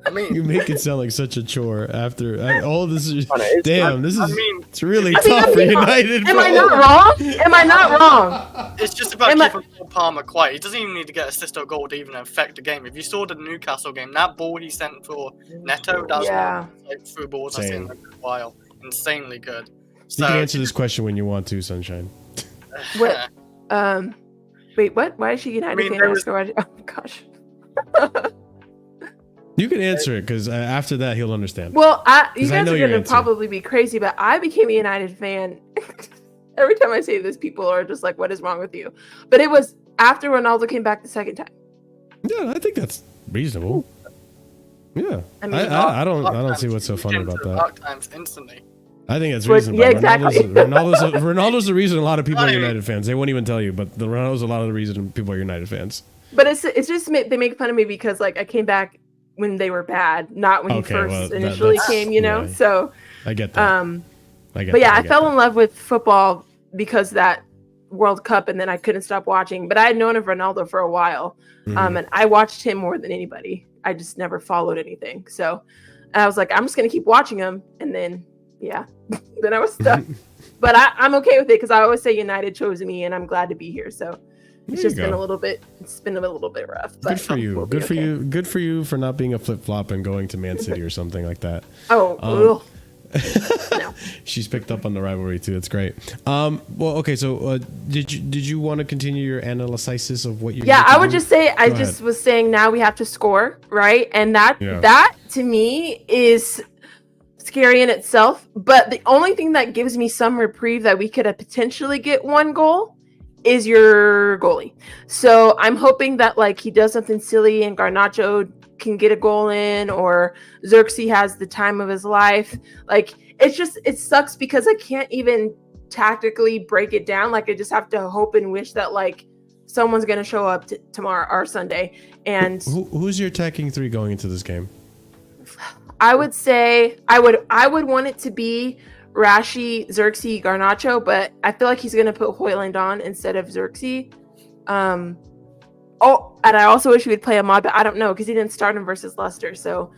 I mean, you make it sound like such a chore after all of this. It's really tough for United. Am I not wrong? Am I not wrong? It's just about keeping Cole Palmer quiet. He doesn't even need to get assist or goal to even affect the game. If you saw the Newcastle game, that ball he sent for Neto, that's like through balls I've seen in a good while. Insanely good. So, you can answer this question when you want to, Sunshine. What? Wait, what? Why is she United fan? Oh gosh. You can answer it because after that he'll understand. Well, you guys are going to probably be crazy, but I became a United fan. Every time I say this, people are just like, "What is wrong with you?" But it was after Ronaldo came back the second time. Yeah, I think that's reasonable. Yeah, I mean, I don't see what's so funny about that. Times instantly. I think it's reasonable. Yeah, exactly. Ronaldo's the reason a lot of people are United fans. They won't even tell you, but Ronaldo's a lot of the reason people are United fans. But it's just they make fun of me because like I came back when they were bad, not when he first initially came, you know? So I get that. I fell in love with football because that World Cup, and then I couldn't stop watching. But I had known of Ronaldo for a while. And I watched him more than anybody. I just never followed anything. So I was like, I'm just gonna keep watching him, and then then I was stuck. But I'm okay with it because I always say United chose me, and I'm glad to be here. So it's just been a little bit rough. But good for you. Good for you. Good for you for not being a flip flop and going to Man City or something like that. No. She's picked up on the rivalry too. It's great. Well, okay. So, did you want to continue your analysis of what you? Yeah, I would just say I just was saying now we have to score, right? And that to me is scary in itself. But the only thing that gives me some reprieve that we could potentially get 1 goal is your goalie. So I'm hoping that like he does something silly and Garnacho can get a goal in, or Xerxes has the time of his life. Like it sucks because I can't even tactically break it down. Like I just have to hope and wish that like someone's going to show up tomorrow or Sunday. And who's your attacking 3 going into this game? I would say I would want it to be Rashi, Xerxes, Garnacho, but I feel like he's going to put Højlund on instead of Xerxes. And I also wish we would play Ahmad, but I don't know because he didn't start him versus Leicester. So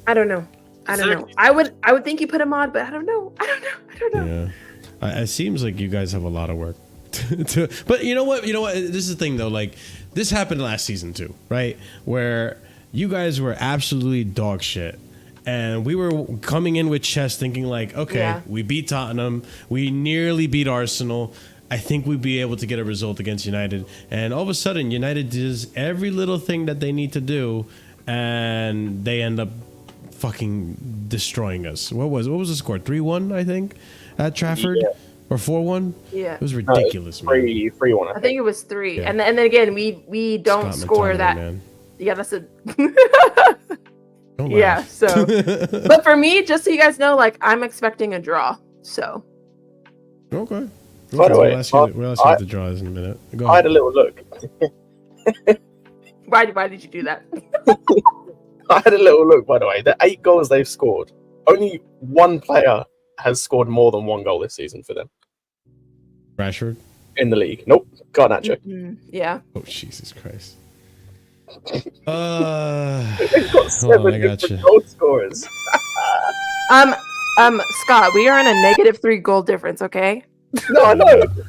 I don't know. I would think you put Ahmad, but I don't know. Yeah, it seems like you guys have a lot of work. But you know what? This is the thing though. Like this happened last season too, right? Where you guys were absolutely dog shit. And we were coming in with chest thinking like, okay, we beat Tottenham. We nearly beat Arsenal. I think we'd be able to get a result against United. And all of a sudden, United does every little thing that they need to do. And they end up fucking destroying us. What was the score? 3-1, I think, at Trafford? Yeah. Or 4-1? Yeah. It was ridiculous, man. 3-1, I think it was 3. Yeah. And then again, we don't score McTominay, that. Man. Yeah, that's a... Yeah, so but for me, just so you guys know, like I'm expecting a draw. So okay. By the way, we'll ask you what the draw is in a minute. Go ahead. I had a little look. Why did you do that? I had a little look, by the way. The 8 goals they've scored, only 1 player has scored more than 1 goal this season for them. Rashford? In the league. Nope. Garnacho. Mm-hmm. Yeah. Oh, Jesus Christ. They've got 7 different goal scorers. Scott, we are in a -3 goal difference, okay? No, I know.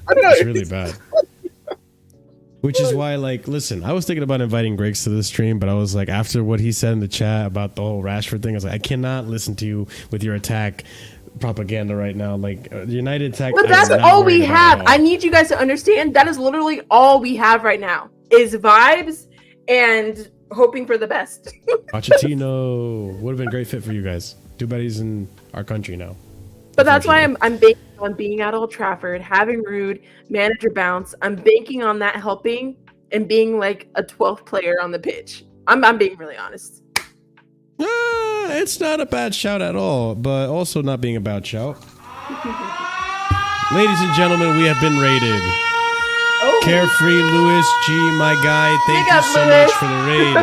It's really bad. Which is why, like, listen, I was thinking about inviting Griggs to the stream, but I was like, after what he said in the chat about the whole Rashford thing, I was like, I cannot listen to you with your attack propaganda right now. Like, United attack. But that's all we have. I need you guys to understand that is literally all we have right now is vibes and hoping for the best. Pochettino would have been a great fit for you guys. Too bad he's in our country now. But that's why I'm on being at Old Trafford, having Ruud, manager bounce. I'm banking on that helping and being like a 12th player on the pitch. I'm being really honest. It's not a bad shout at all, but also not being a bad shout. Ladies and gentlemen, we have been raided. Oh. Carefree Lewis G, my guy, thank you so much for the raid.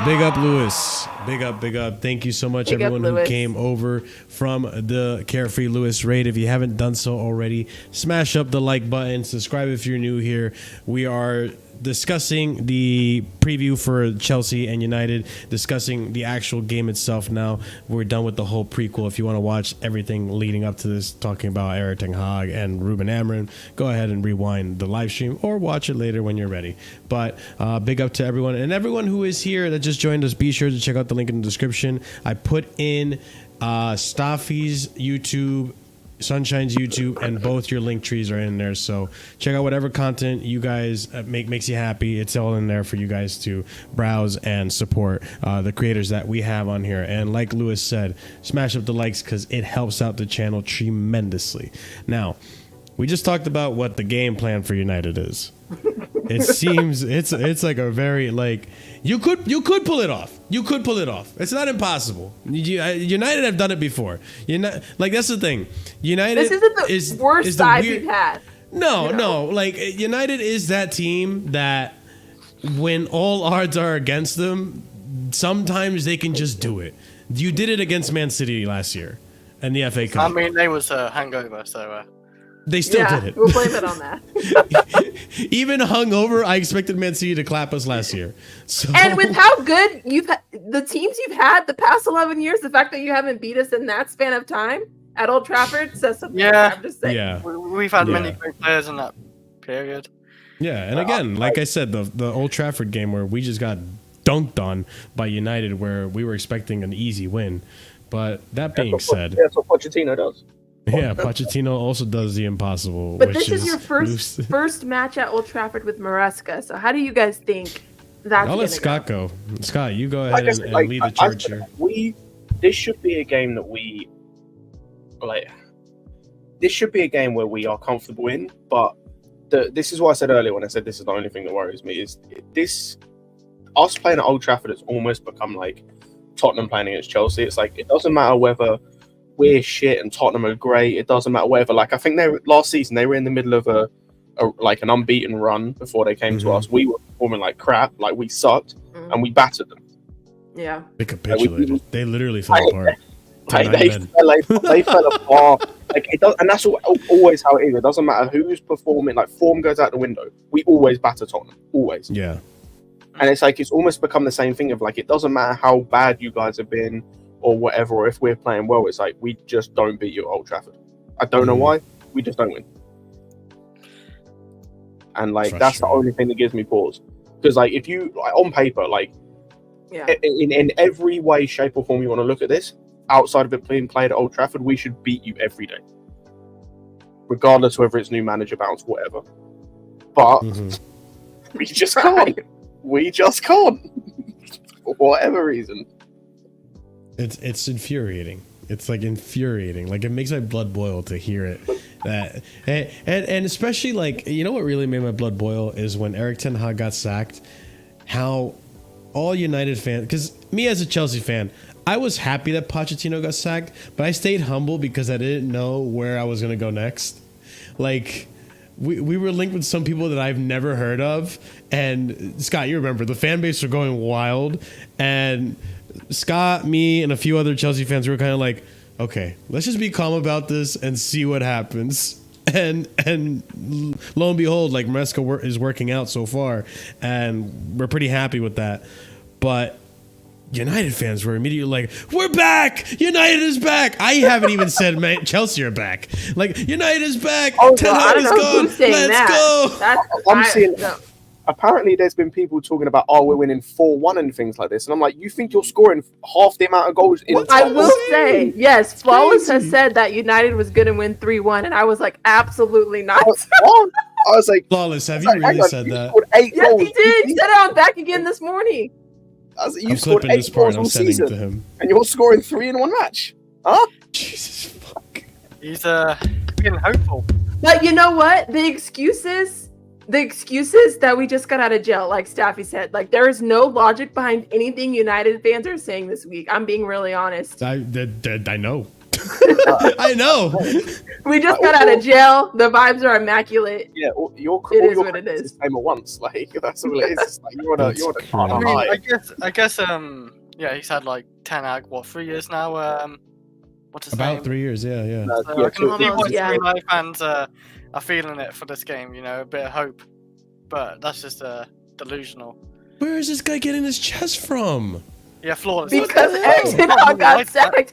Big up, Lewis. Big up, big up. Thank you so much, everyone who came over from the Carefree Lewis raid. If you haven't done so already, smash up the like button. Subscribe if you're new here. We are discussing the preview for Chelsea and United, discussing the actual game itself now. We're done with the whole prequel. If you want to watch everything leading up to this, talking about Erik ten Hag and Ruben Amorim, go ahead and rewind the live stream or watch it later when you're ready. But big up to everyone. And everyone who is here that just joined us, be sure to check out the link in the description. I put in Staffy's YouTube, Sunshine's YouTube, and both your link trees are in there. So check out whatever content you guys makes you happy. It's all in there for you guys to browse and support the creators that we have on here. And like Lewis said, smash up the likes because it helps out the channel tremendously. Now, we just talked about what the game plan for United is. It seems it's like a very like you could pull it off. You could pull it off. It's not impossible. United have done it before. Like that's the thing. United this isn't the worst side we've had. No. Like United is that team that when all odds are against them, sometimes they can just do it. You did it against Man City last year in the FA Cup. I mean, they was a hangover, so. They still did it. We'll blame it on that. Even hungover, I expected Man City to clap us last year. So. And with how good the teams you've had the past 11 years, the fact that you haven't beat us in that span of time at Old Trafford says something. Yeah, I'm just saying. Yeah. We've had many great players in that period. Yeah, and again, like I said, the Old Trafford game where we just got dunked on by United, where we were expecting an easy win. But that being said, that's what Pochettino does. Yeah, Pochettino also does the impossible. But this is your first match at Old Trafford with Maresca. So how do you guys think that's I'll let Scott go. Scott, you go ahead and lead the charge here. This should be a game that we like. This should be a game where we are comfortable in. But this is what I said earlier when I said this is the only thing that worries me is this. Us playing at Old Trafford has almost become like Tottenham playing against Chelsea. It's like it doesn't matter whether we're shit and Tottenham are great. It doesn't matter whatever. Like I think last season they were in the middle of a like an unbeaten run before they came to us. We were performing like crap, like we sucked, and we battered them. Yeah, they capitulated. They literally fell apart. They fell apart. Like it does, and that's always how it is. It doesn't matter who's performing. Like form goes out the window. We always batter Tottenham. Always. Yeah. And it's like it's almost become the same thing of like it doesn't matter how bad you guys have been or whatever, or if we're playing well, it's like we just don't beat you at Old Trafford. I don't know why, we just don't win. And like that's the only thing that gives me pause. Because like if you on paper, like in every way, shape or form you want to look at this, outside of it being played at Old Trafford, we should beat you every day. Regardless whether it's new manager bounce, whatever. But we just can't. We just can't. For whatever reason. It's infuriating. It's like infuriating. Like it makes my blood boil to hear it. That and especially like you know what really made my blood boil is when Erik ten Hag got sacked. How all United fans, because me as a Chelsea fan, I was happy that Pochettino got sacked, but I stayed humble because I didn't know where I was gonna go next. Like we were linked with some people that I've never heard of, and Scott, you remember the fan base were going wild, and Scott, me, and a few other Chelsea fans were kind of like, okay, let's just be calm about this and see what happens. And lo and behold, like Maresca is working out so far, and we're pretty happy with that. But United fans were immediately like, we're back! United is back! I haven't even said Chelsea are back. Like, United is back! Ten Hag is gone! Let's go! I'm seeing... Apparently, there's been people talking about, we're winning 4-1 and things like this. And I'm like, you think you're scoring half the amount of goals in I will say, yes, Flawless has said that United was going to win 3-1. And I was like, absolutely not. What? I was like... Flawless, have you really said that? Yes, he did. He said it on Back Again this morning. I was like, you scored 8 goals all season, and you're scoring 3 in one match. Huh? Jesus fuck. He's being hopeful. But you know what? The excuses that we just got out of jail, like Staffy said, like there is no logic behind anything United fans are saying this week. I'm being really honest. I know. I know. We just got out of jail. The vibes are immaculate. Yeah, it is what it is. Came at once, like that's all it is. It's like you're on a high. I guess yeah, he's had like 10 what 3 years now. What's his name? About 3 years, yeah. So I can see why United fans are feeling it for this game. You know, a bit of hope, but that's just delusional. Where is this guy getting his chest from? Yeah, flawless. Because Ericsson got sacked,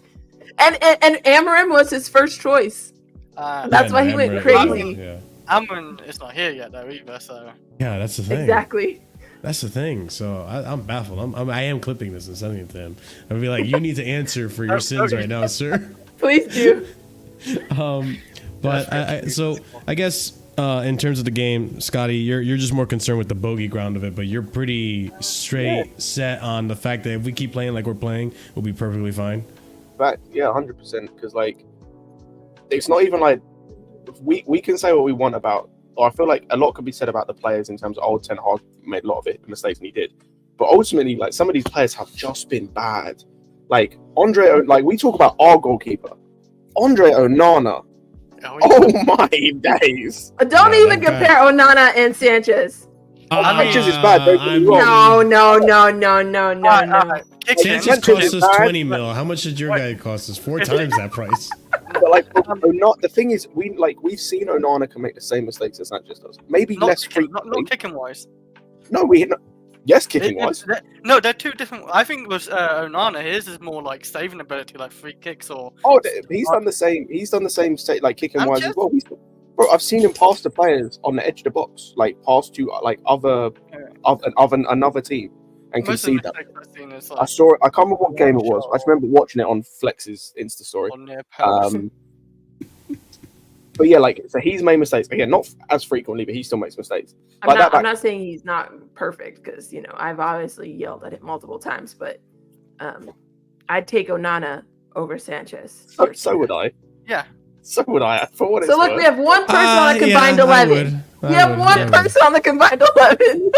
and Ammen was his first choice. That's why he went crazy. Yeah. Ammen is not here yet though either, so. Yeah, that's the thing. Exactly. That's the thing. So I'm baffled. I am clipping this and sending it to him. I'll be like, you need to answer for your sins right now, sir. Please do. But so I guess in terms of the game, Scotty, you're just more concerned with the bogey ground of it, but you're pretty straight set on the fact that if we keep playing like we're playing, we'll be perfectly fine. But yeah, 100%. Because like, it's not even like we can say what we want about. Or I feel like a lot could be said about the players in terms of Ten Hag made a lot of mistakes, and he did. But ultimately, like some of these players have just been bad. Like like we talk about our goalkeeper, Andre Onana. Oh my days! Don't even compare Onana and Sanchez. Sanchez is bad. No. Sanchez cost us 20 mil. How much did your guy cost us? 4 times that price. But like, the thing is, we've seen Onana can make the same mistakes as Sanchez does. Maybe less frequently. Not kicking wise. No, yes, kicking wise. No, they're two different. I think with Onana, his is more like saving ability, like free kicks or. Oh, he's done the same. He's done the same like kicking wise as well. Bro, I've seen him pass to players on the edge of the box, like pass to like another team, and concede that. I saw it. I can't remember what game it was. I just remember watching it on Flex's Insta story. But yeah, like so he's made mistakes again, not as frequently, but he still makes mistakes. I'm not saying he's not perfect because I've obviously yelled at it multiple times, but I'd take Onana over Sanchez. So would I. Yeah. So would I. For what so look, we have one person on the combined 11. We have one person on the combined 11.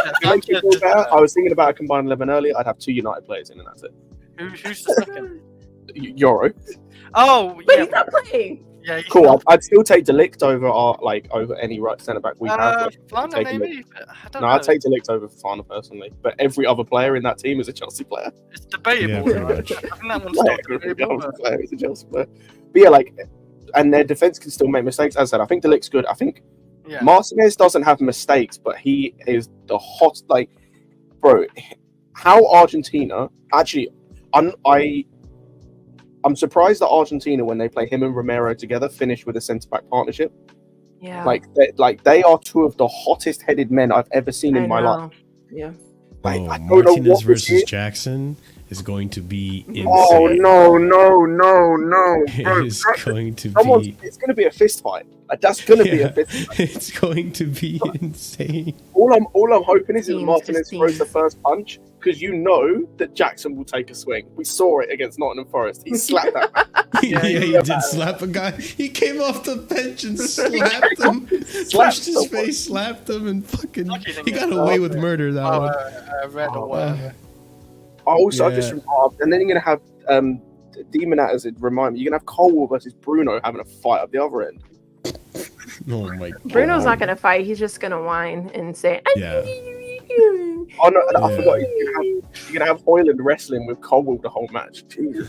I was thinking about a combined 11 earlier. I'd have 2 United players in, and that's it. Who's the second? Euro. Oh, but he's not playing. Yeah, cool. I'd still take Delict over any right centre back we have. Fana, maybe. I'd take Delict over Fana personally. But every other player in that team is a Chelsea player. It's debatable. Yeah, right? I think that one's not debatable. Player is a Chelsea player. But yeah, like, and their defense can still make mistakes. As I said, I think Delict's good. I think Martinez doesn't have mistakes, but he is the hot. Like, bro, how Argentina actually? I'm surprised that Argentina, when they play him and Romero together, finish with a centre-back partnership. Yeah. Like they are 2 of the hottest-headed men I've ever seen in my life. Yeah. Like, Martinez versus Jackson is going to be insane. Oh no! It's going to be. It's going to be a fist fight. That's going to be a fist fight. It's going to be insane. All I'm hoping is Martinez throws the first punch, because that Jackson will take a swing. We saw it against Nottingham Forest. He slapped that man. He did slap a guy. He came off the bench and slapped him. Pushed his face, slapped him, and fucking. He got away with murder that one. Red or whatever. Also, just and then you're gonna have Demon as it remind me. You're gonna have Cole versus Bruno having a fight up the other end. Oh my god. Bruno's not gonna fight. He's just gonna whine and say. Yeah. Oh no! I forgot. You're gonna have Hoyland wrestling with Cole the whole match. Jesus.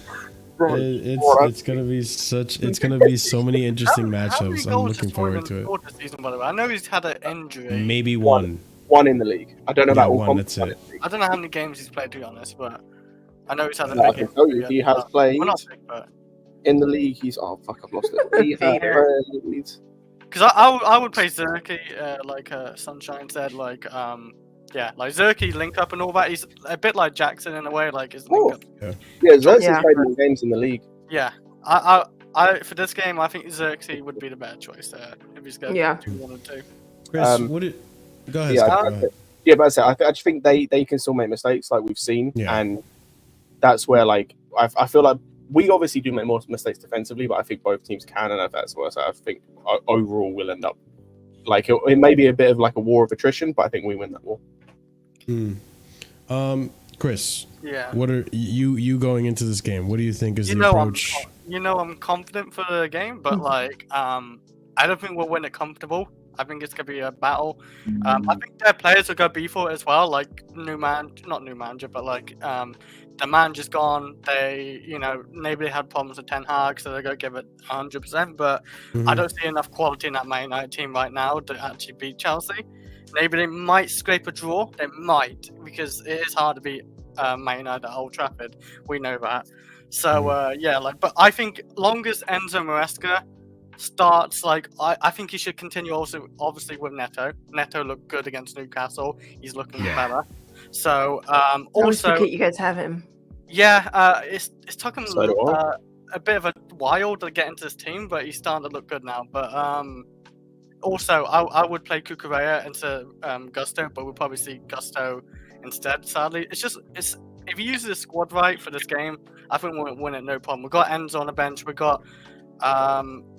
It's gonna be so many interesting matchups. I'm looking forward to it. Season, by the way? I know he's had an injury. Maybe one in the league. I don't know about all. That's it. I don't know how many games he's played, to be honest, but I know he's had a big. I can tell you, he has played in the league. I've lost it. He has played. Because I would play Zerky, like Sunshine said, like like Zerky link up and all that. He's a bit like Jackson in a way, like his link up. Yeah, Zerky's played more games in the league. Yeah, I for this game, I think Zerky would be the better choice there if he's going to 1 and 2. Chris, go ahead. Yeah, but I just think they can still make mistakes, like we've seen, and that's where like I feel like we obviously do make more mistakes defensively, but I think both teams can, and if that's worse, I think overall we'll end up like it may be a bit of like a war of attrition, but I think we win that war. Chris. Yeah. What are you going into this game? What do you think is the approach? I'm confident for the game, but like I don't think we'll win it comfortable. I think it's gonna be a battle. I think their players are gonna be for it as well. Like not new manager, but like the manager's gone. They, maybe they had problems with Ten Hag, so they're gonna give it 100%. But I don't see enough quality in that Man United team right now to actually beat Chelsea. Maybe they might scrape a draw. They might, because it is hard to beat Man United at Old Trafford. We know that. So but I think long as Enzo Maresca starts, I think he should continue also obviously with Neto. Neto looked good against Newcastle. He's looking better. So also you guys have him. Yeah, it's taken a bit of a while to get into this team, but he's starting to look good now. But also I would play Cucurella into Gusto, but we'll probably see Gusto instead. Sadly, it's if he uses his squad right for this game, I think we'll win it no problem. We've got Enzo on the bench. We've got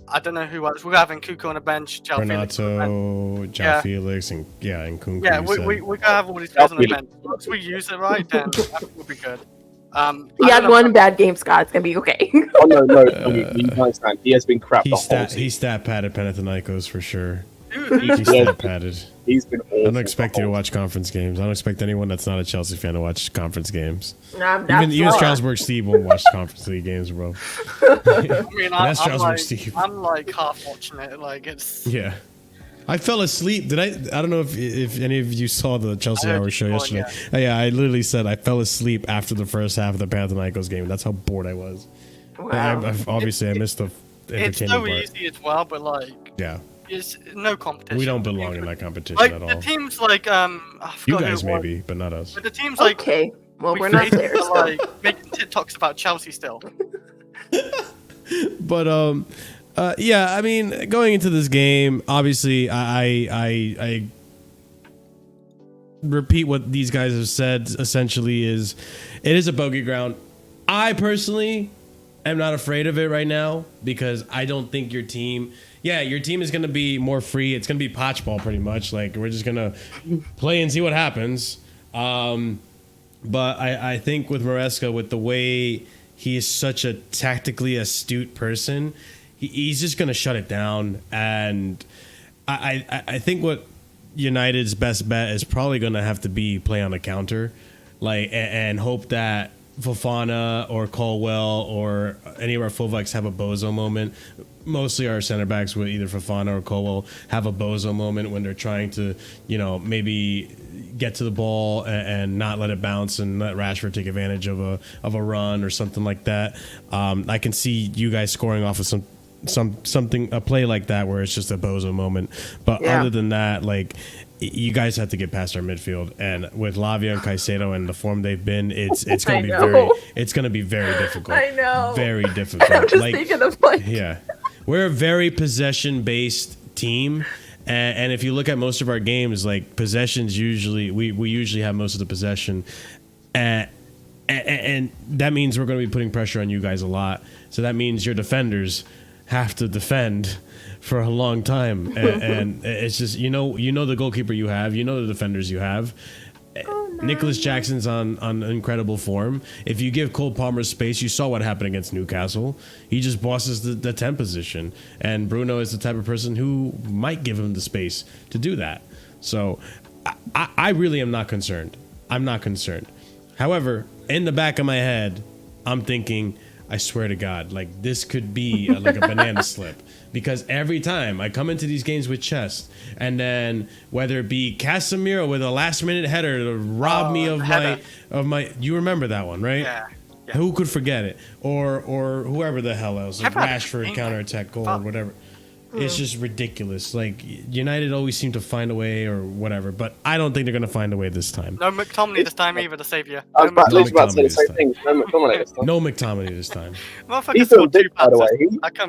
I don't know who else. We're having Cucu on the bench, Renato, Felix, and Kunku. Yeah, we're gonna have all these players on the bench. Once we use it right, then I think we'll be good. He had one bad game, Scott. It's gonna be okay. No. We understand. He has been crap the whole season. He stat padded Panathinaikos for sure. Dude, He stat padded. He's been awful. I don't expect you to watch conference games. I don't expect anyone that's not a Chelsea fan to watch conference games. Even Strasbourg Steve won't watch conference league games, bro. I mean, I'm like half watching it. Like it's. Yeah. I fell asleep. I don't know if any of you saw the Chelsea Hour show yesterday. Yeah, I literally said I fell asleep after the first half of the Panathinaikos game. That's how bored I was. Wow. Obviously, I missed the entertainment It's so part. easy as well, but yeah. It's no competition. We don't belong in that competition like at all. The teams like you guys maybe, but not us. But the teams like well, we're not there. So. Like making TikToks about Chelsea still. But I mean, going into this game, obviously, I repeat what these guys have said. Essentially, it is a bogey ground. I personally am not afraid of it right now because I don't think your team. Yeah, your team is going to be more free. It's going to be potch ball pretty much. Like, we're just going to play and see what happens. But I think with Maresca, with the way he is such a tactically astute person, he's just going to shut it down. And I think what United's best bet is probably going to have to be play on the counter, and hope that Fofana or Colwell or any of our fullbacks have a bozo moment. Mostly our center backs with either Fofana or Colwell have a bozo moment when they're trying to, maybe get to the ball and not let it bounce and let Rashford take advantage of a run or something like that. I can see you guys scoring off of a play like that where it's just a bozo moment. But other than that, you guys have to get past our midfield, and with Lavia and Caicedo and the form they've been, it's going to be very difficult. I know, very difficult. I'm just thinking of yeah, we're a very possession based team, and if you look at most of our games, possessions usually we usually have most of the possession, and that means we're going to be putting pressure on you guys a lot. So that means your defenders have to defend for a long time, and it's just you know the goalkeeper you have, the defenders you have. Nicholas Jackson's on incredible form. If you give Cole Palmer space, you saw what happened against Newcastle. He just bosses the 10 position, and Bruno is the type of person who might give him the space to do that. So I really am not concerned. I'm not concerned. However, in the back of my head, I'm thinking, I swear to God, this could be a banana slip. Because every time I come into these games with chest, and then whether it be Casemiro with a last-minute header to rob me of my, you remember that one, right? Yeah. Who could forget it? Or whoever the hell else, Rashford counterattack goal or whatever. It's just ridiculous. Like United always seem to find a way or whatever, but I don't think they're gonna find a way this time. No McTominay this time either, the saviour. I was about to say the same thing. No McTominay this time. He's doing bits, by the way.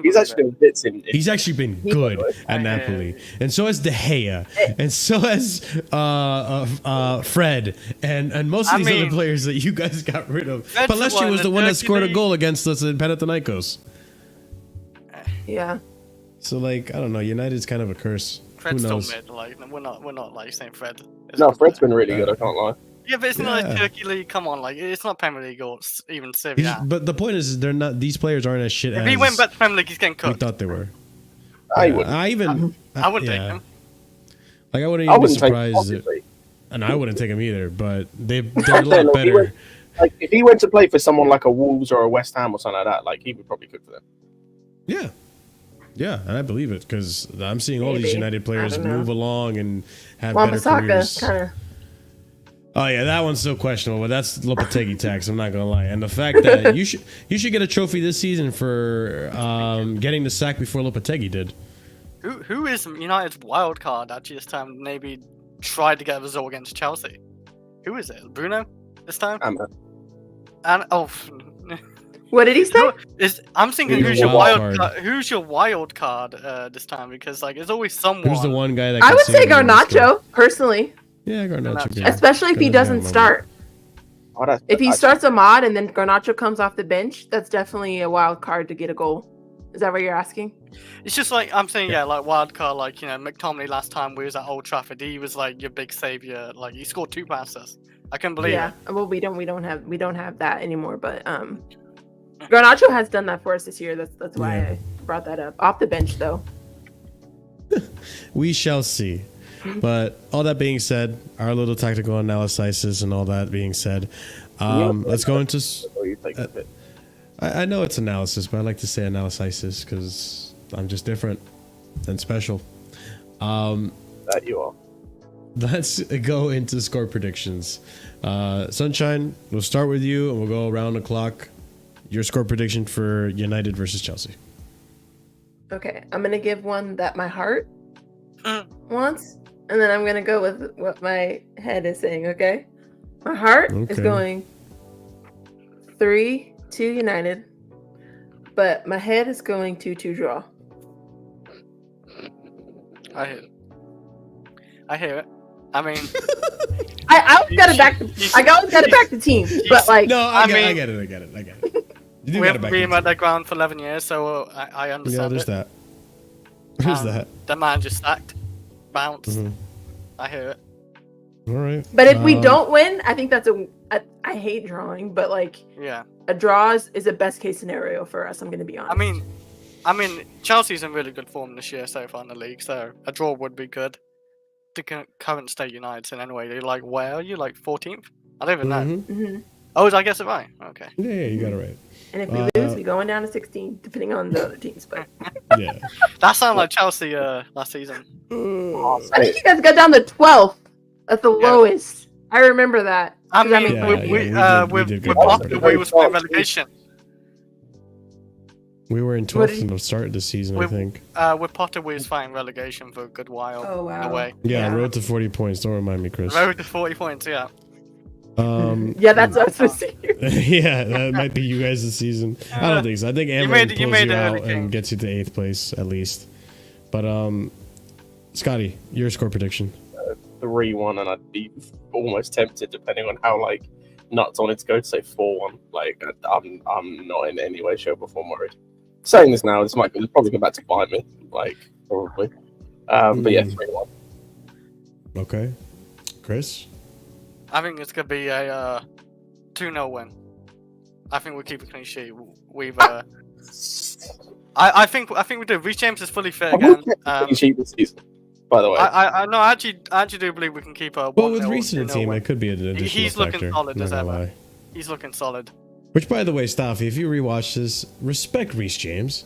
He's actually doing bits in. He's actually been good at Napoli, and so has De Gea, and so has Fred, and most of these other players that you guys got rid of. Palestra was the one that scored a goal against us in Panathinaikos. Yeah. So like I don't know, United's kind of a curse. Fred's Who knows? still mid. Like we're not like saying Fred. No, Fred's been really good. I can't lie. Yeah, but it's not like Turkey League. Come on, like it's not Premier League or even Serie A. But the point is, they're not. These players aren't as shit. If as he went back to Premier League, he's getting we cooked. thought they were. I wouldn't. I wouldn't take him. Like I wouldn't even be surprised. And I wouldn't take him either. But they're a lot better. Like if he went to play for someone like a Wolves or a West Ham or something like that, like he would probably cook for them. Yeah. Yeah, and I believe it because I'm seeing all these United players move along and have better careers. Oh yeah, that one's so questionable, but that's Lopetegui tax. I'm not gonna lie, and the fact that you should get a trophy this season for getting the sack before Lopetegui did. Who is United's wild card actually this time? Maybe tried to get a result against Chelsea. Who is it? Bruno this time? Ammen. And what did he say? I'm thinking who's your wild card? Who's your wild card this time? Because like there's always someone. Who's the one guy that I would say Garnacho personally. Yeah, Garnacho. Especially if he doesn't start. If he starts a mod and then Garnacho comes off the bench, that's definitely a wild card to get a goal. Is that what you're asking? It's just like I'm saying, like wild card, like McTominay last time we was at Old Trafford, he was like your big savior. Like he scored 2 passes. I couldn't believe it. Yeah, well we don't have that anymore, but Garnacho has done that for us this year. That's why I brought that up. Off the bench though. We shall see. But all that being said, our little tactical analysis and all that being said, let's go into. I know it's analysis, but I like to say analysis because I'm just different and special. That you are. Let's go into score predictions. Sunshine, we'll start with you and we'll go around the clock. Your score prediction for United versus Chelsea. Okay, I'm gonna give one that my heart wants, and then I'm gonna go with what my head is saying. Okay, my heart is going 3-2 United, but my head is going 2-2 draw. I hear it. I mean, I always got to back. I always got to back the team, but like, no, I get it. We haven't been at that ground for 11 years, so I understand. Yeah, there's that. There's that. The man just stacked, bounced. I hear it. All right. But if we don't win, I think that's I hate drawing, but like, a draw is a best case scenario for us. I'm going to be honest. I mean, Chelsea's in really good form this year so far in the league, so a draw would be good. The current state United's in anyway. You're like, where are you? Like 14th? I don't even know. Oh, did I guess it right? Okay. Yeah, you got it right. And if we lose, we're going down to 16, depending on the other teams. But yeah, that sounded like Chelsea last season. I think you guys got down to 12th at the lowest. I remember that. I mean, we was playing relegation. We were in 12th in the start of the season, I think. With Potter, we was fighting relegation for a good while. Oh, wow. Away. Yeah, road to 40 points. Don't remind me, Chris. Road to 40 points, yeah. Yeah, that's us this year. Yeah, that might be you guys this season. I don't think so. I think Ammen pulls you out and gets you to 8th place, at least. But, Scotty, your score prediction? 3-1, and I'd be almost tempted, depending on how, like, nuts on it to go, to say 4-1. Like, I'm not in any way, shape, or form worried. Saying this now, this might probably come back to bite me, like, probably. But yeah, 3-1. Okay. Chris? I think it's going to be a 2-0 win. I think we'll keep a clean sheet. I think we do. Reece James is fully fit again. Clean sheet this season, by the way. I actually do believe we can keep a 1-0. Well, with Reece in the team, it could be an additional He's factor. looking solid as ever. He's looking solid. Which, by the way, Staffy, if you rewatch this, respect Reece James.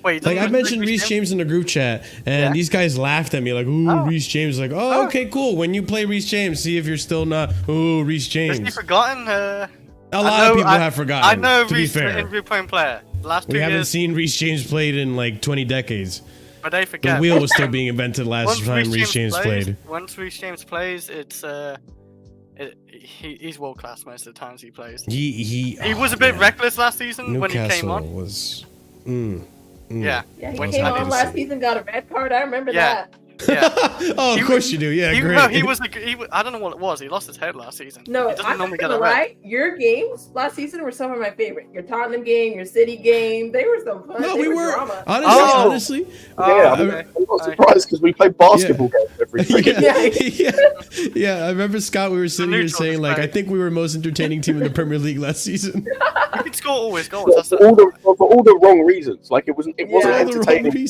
Wait, like I mentioned Reece James in the group chat, and these guys laughed at me like, "Ooh, Reece James!" Like, "Oh, okay, cool. When you play Reece James, see if you're still not." Ooh, Reece James. Has he forgotten? A lot of people have forgotten. I know to Reece be fair, injury prone player. Last 2 we years, haven't seen Reece James played in like 20 decades. But they forget the wheel was still being invented last time Reece James played. Once Reece James plays, he's world class most of the times he plays. He was a bit reckless last season when he came on. Was, Yeah, he came on last season, got a red card. I remember that. Yeah. Oh, of course you do. Yeah, great. No, he was. I don't know what it was. He lost his head last season. No, I'm not gonna lie. Your games last season were some of my favorite. Your Tottenham game, your City game, they were so fun. No, we were drama. honestly. I'm not surprised because we played basketball games every week. Yeah. I remember Scott. We were sitting here saying like, I think we were the most entertaining team in the Premier League last season. You could score always goals. For all the wrong reasons. Like it wasn't entertaining.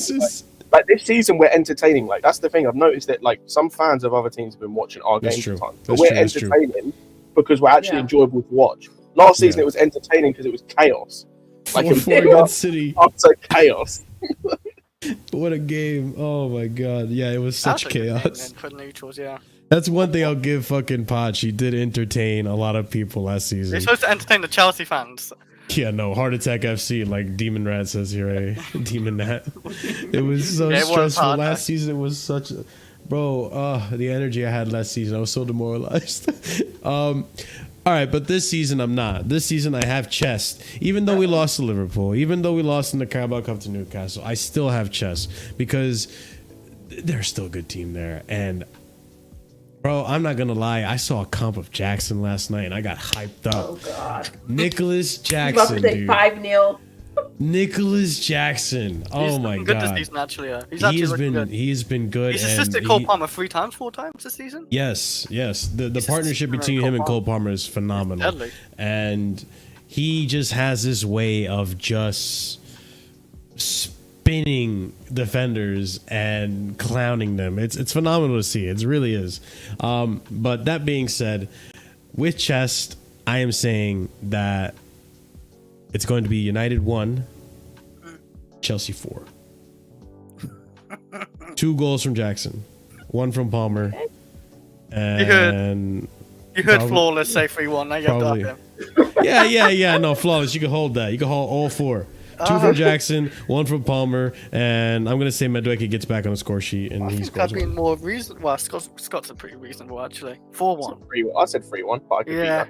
Like this season, we're entertaining. Like that's the thing. I've noticed that like some fans of other teams have been watching our games at times, but we're entertaining because we're actually enjoyable to watch. Last season, it was entertaining because it was chaos. Like against City, utter chaos. What a game! Oh my god, yeah, it was such chaos. For neutrals, yeah. That's one thing I'll give fucking Pod. She did entertain a lot of people last season. They're supposed to entertain the Chelsea fans. Yeah, no, Heart Attack FC, like Demon Rat says here, eh? Demon Nat. It was so stressful. Last season was such a... Bro, the energy I had last season, I was so demoralized. All right, but this season I'm not. This season I have chest. Even though we lost to Liverpool, even though we lost in the Carabao Cup to Newcastle, I still have chest because they're still a good team there. And... Bro, I'm not gonna lie. I saw a comp of Jackson last night, and I got hyped up. Oh God, Nicholas Jackson, dude. 5-0. Nicholas Jackson. Oh my good God. This season, actually. Yeah. He's been good. He's assisted Cole Palmer 4 times this season. Yes. The partnership between him and Cole Palmer is phenomenal. Deadly. And he just has this way of just spinning defenders and clowning them. It's phenomenal to see. It really is. But that being said, with chest, I am saying that it's going to be United 1, Chelsea 4. 2 goals from Jackson, 1 from Palmer, and you heard flawless say 3-1. Now you have to him. Yeah. No, flawless. You can hold that. You can hold all 4. 2 from Jackson, 1 from Palmer, and I'm gonna say Madueke gets back on the score sheet and he scores. I've been more reasonable. Well, Scott's a pretty reasonable actually. 4-1. I said 3-1, but I could beat that.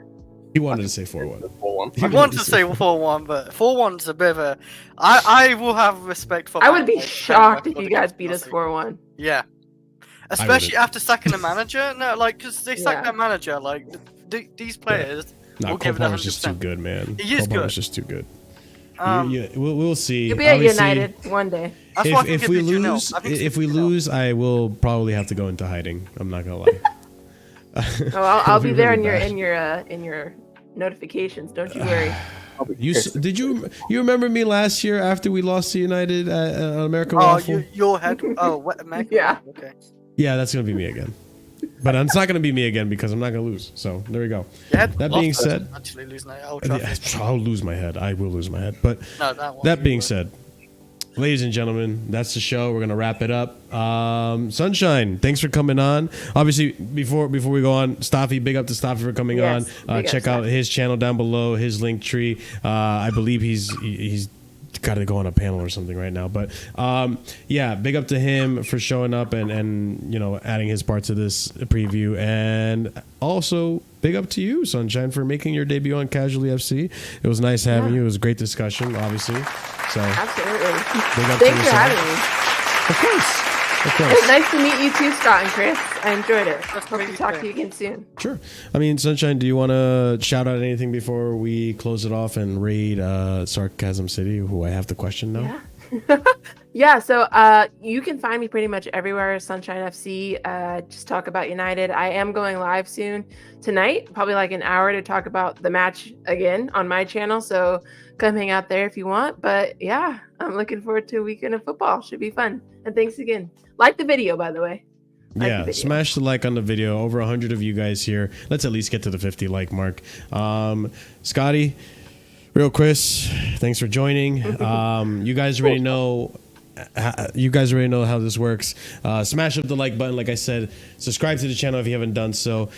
He wanted to say 4-1. 4-1. He wanted to say 4-1, but 4-1's a bit of a. I will have respect for. I would be shocked if you guys beat us 4-1. Yeah, especially after sacking a manager. No, like because they sacked their manager. Like these players. No, will Cole give it 100%. Palmer's just too good, man. He is Cole Palmer's just too good. We'll see. You'll be at United one day. If we lose, I will probably have to go into hiding. I'm not gonna lie. I'll be there in your notifications. Don't you worry. You remember me last year after we lost to United at American Waffle? Your head. Oh, what? American yeah. Okay. Yeah, that's gonna be me again. But it's not going to be me again because I'm not going to lose. So there we go. That being said, actually losing I'll lose my head. I will lose my head. But that being said, ladies and gentlemen, that's the show. We're going to wrap it up. Sunshine, thanks for coming on. Obviously, before we go on, Staffy, big up to Staffy for coming on. Check out his channel down below, his link tree. I believe he's got to go on a panel or something right now, but big up to him for showing up and adding his part to this preview, and also big up to you, Sunshine, for making your debut on Casually FC. It was nice having you. It was a great discussion, obviously. So absolutely, thanks for having me. Of course. It's nice to meet you too, Scott and Chris. I enjoyed it. Hope to talk to you again soon. Sure. I mean, Sunshine, do you want to shout out anything before we close it off and raid Sarcasm City, who I have to question now? Yeah. So you can find me pretty much everywhere, Sunshine FC. Just talk about United. I am going live soon tonight, probably like an hour, to talk about the match again on my channel. So come hang out there if you want. But yeah, I'm looking forward to a weekend of football. Should be fun. And thanks again. Like the video, by the way. Smash the like on the video. Over 100 of you guys here. Let's at least get to the 50 like mark. Scotty, Real Chris, thanks for joining. You guys already know how this works. Smash up the like button, like I said. Subscribe to the channel if you haven't done so.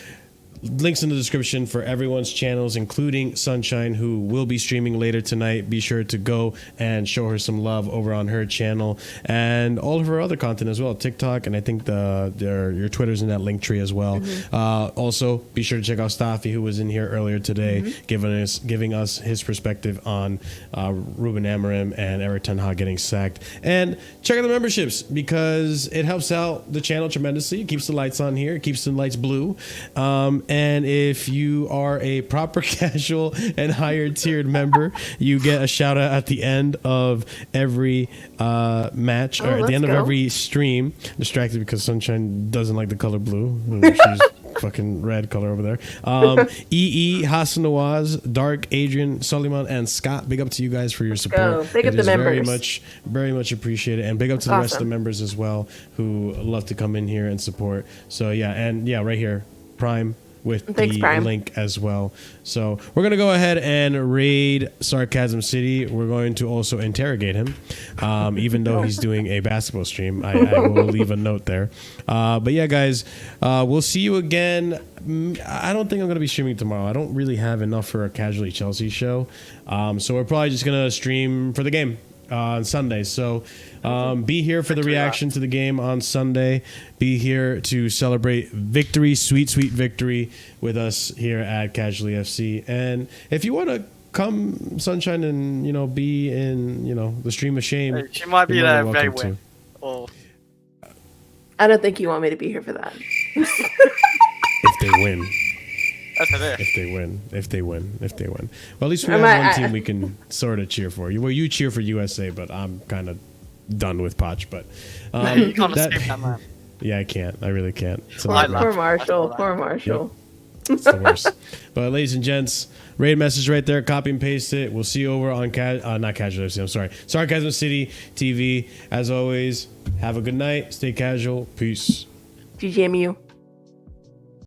links in the description for everyone's channels, including Sunshine, who will be streaming later tonight. Be sure to go and show her some love over on her channel and all of her other content as well, TikTok, and I think your Twitter's in that link tree as well. Also, be sure to check out Staffy, who was in here earlier today, giving us his perspective on Ruben Amorim and Erik ten Hag getting sacked. And check out the memberships, because it helps out the channel tremendously. It keeps the lights on here. It keeps the lights blue. And if you are a proper casual and higher tiered member, you get a shout out at the end of every match, or at the end of every stream. Distracted because Sunshine doesn't like the color blue. She's fucking red color over there. EE, Hassan Nawaz, Dark, Adrian, Suleiman, and Scott. Big up to you guys for your support. Big up the members. Very much appreciated. And big up to the rest of the members as well, who love to come in here and support. So yeah, and yeah, right here, Prime with the link as well. So we're going to go ahead and raid Sarcasm City. We're going to also interrogate him, even though he's doing a basketball stream. I will leave a note there. But yeah, guys, we'll see you again. I don't think I'm going to be streaming tomorrow. I don't really have enough for a Casually Chelsea show. So we're probably just going to stream for the game on Sunday. So be here for the reaction to the game on Sunday. Be here to celebrate victory, sweet victory with us here at Casually FC. And if you want to come, Sunshine, and be in the stream of shame, she might be there very win. I don't think you want me to be here for that. If they win. If they win. Well, at least we have one team we can sort of cheer for. Well, you cheer for USA, but I'm kind of done with Poch. But you can't escape that, man. Yeah, I can't. I really can't. So poor Marshall. Poor Marshall. Yep. It's the worst. But ladies and gents, raid message right there. Copy and paste it. We'll see you over on not Casually FC. I'm sorry, Sarcasm City TV. As always, have a good night. Stay casual. Peace. GGMU.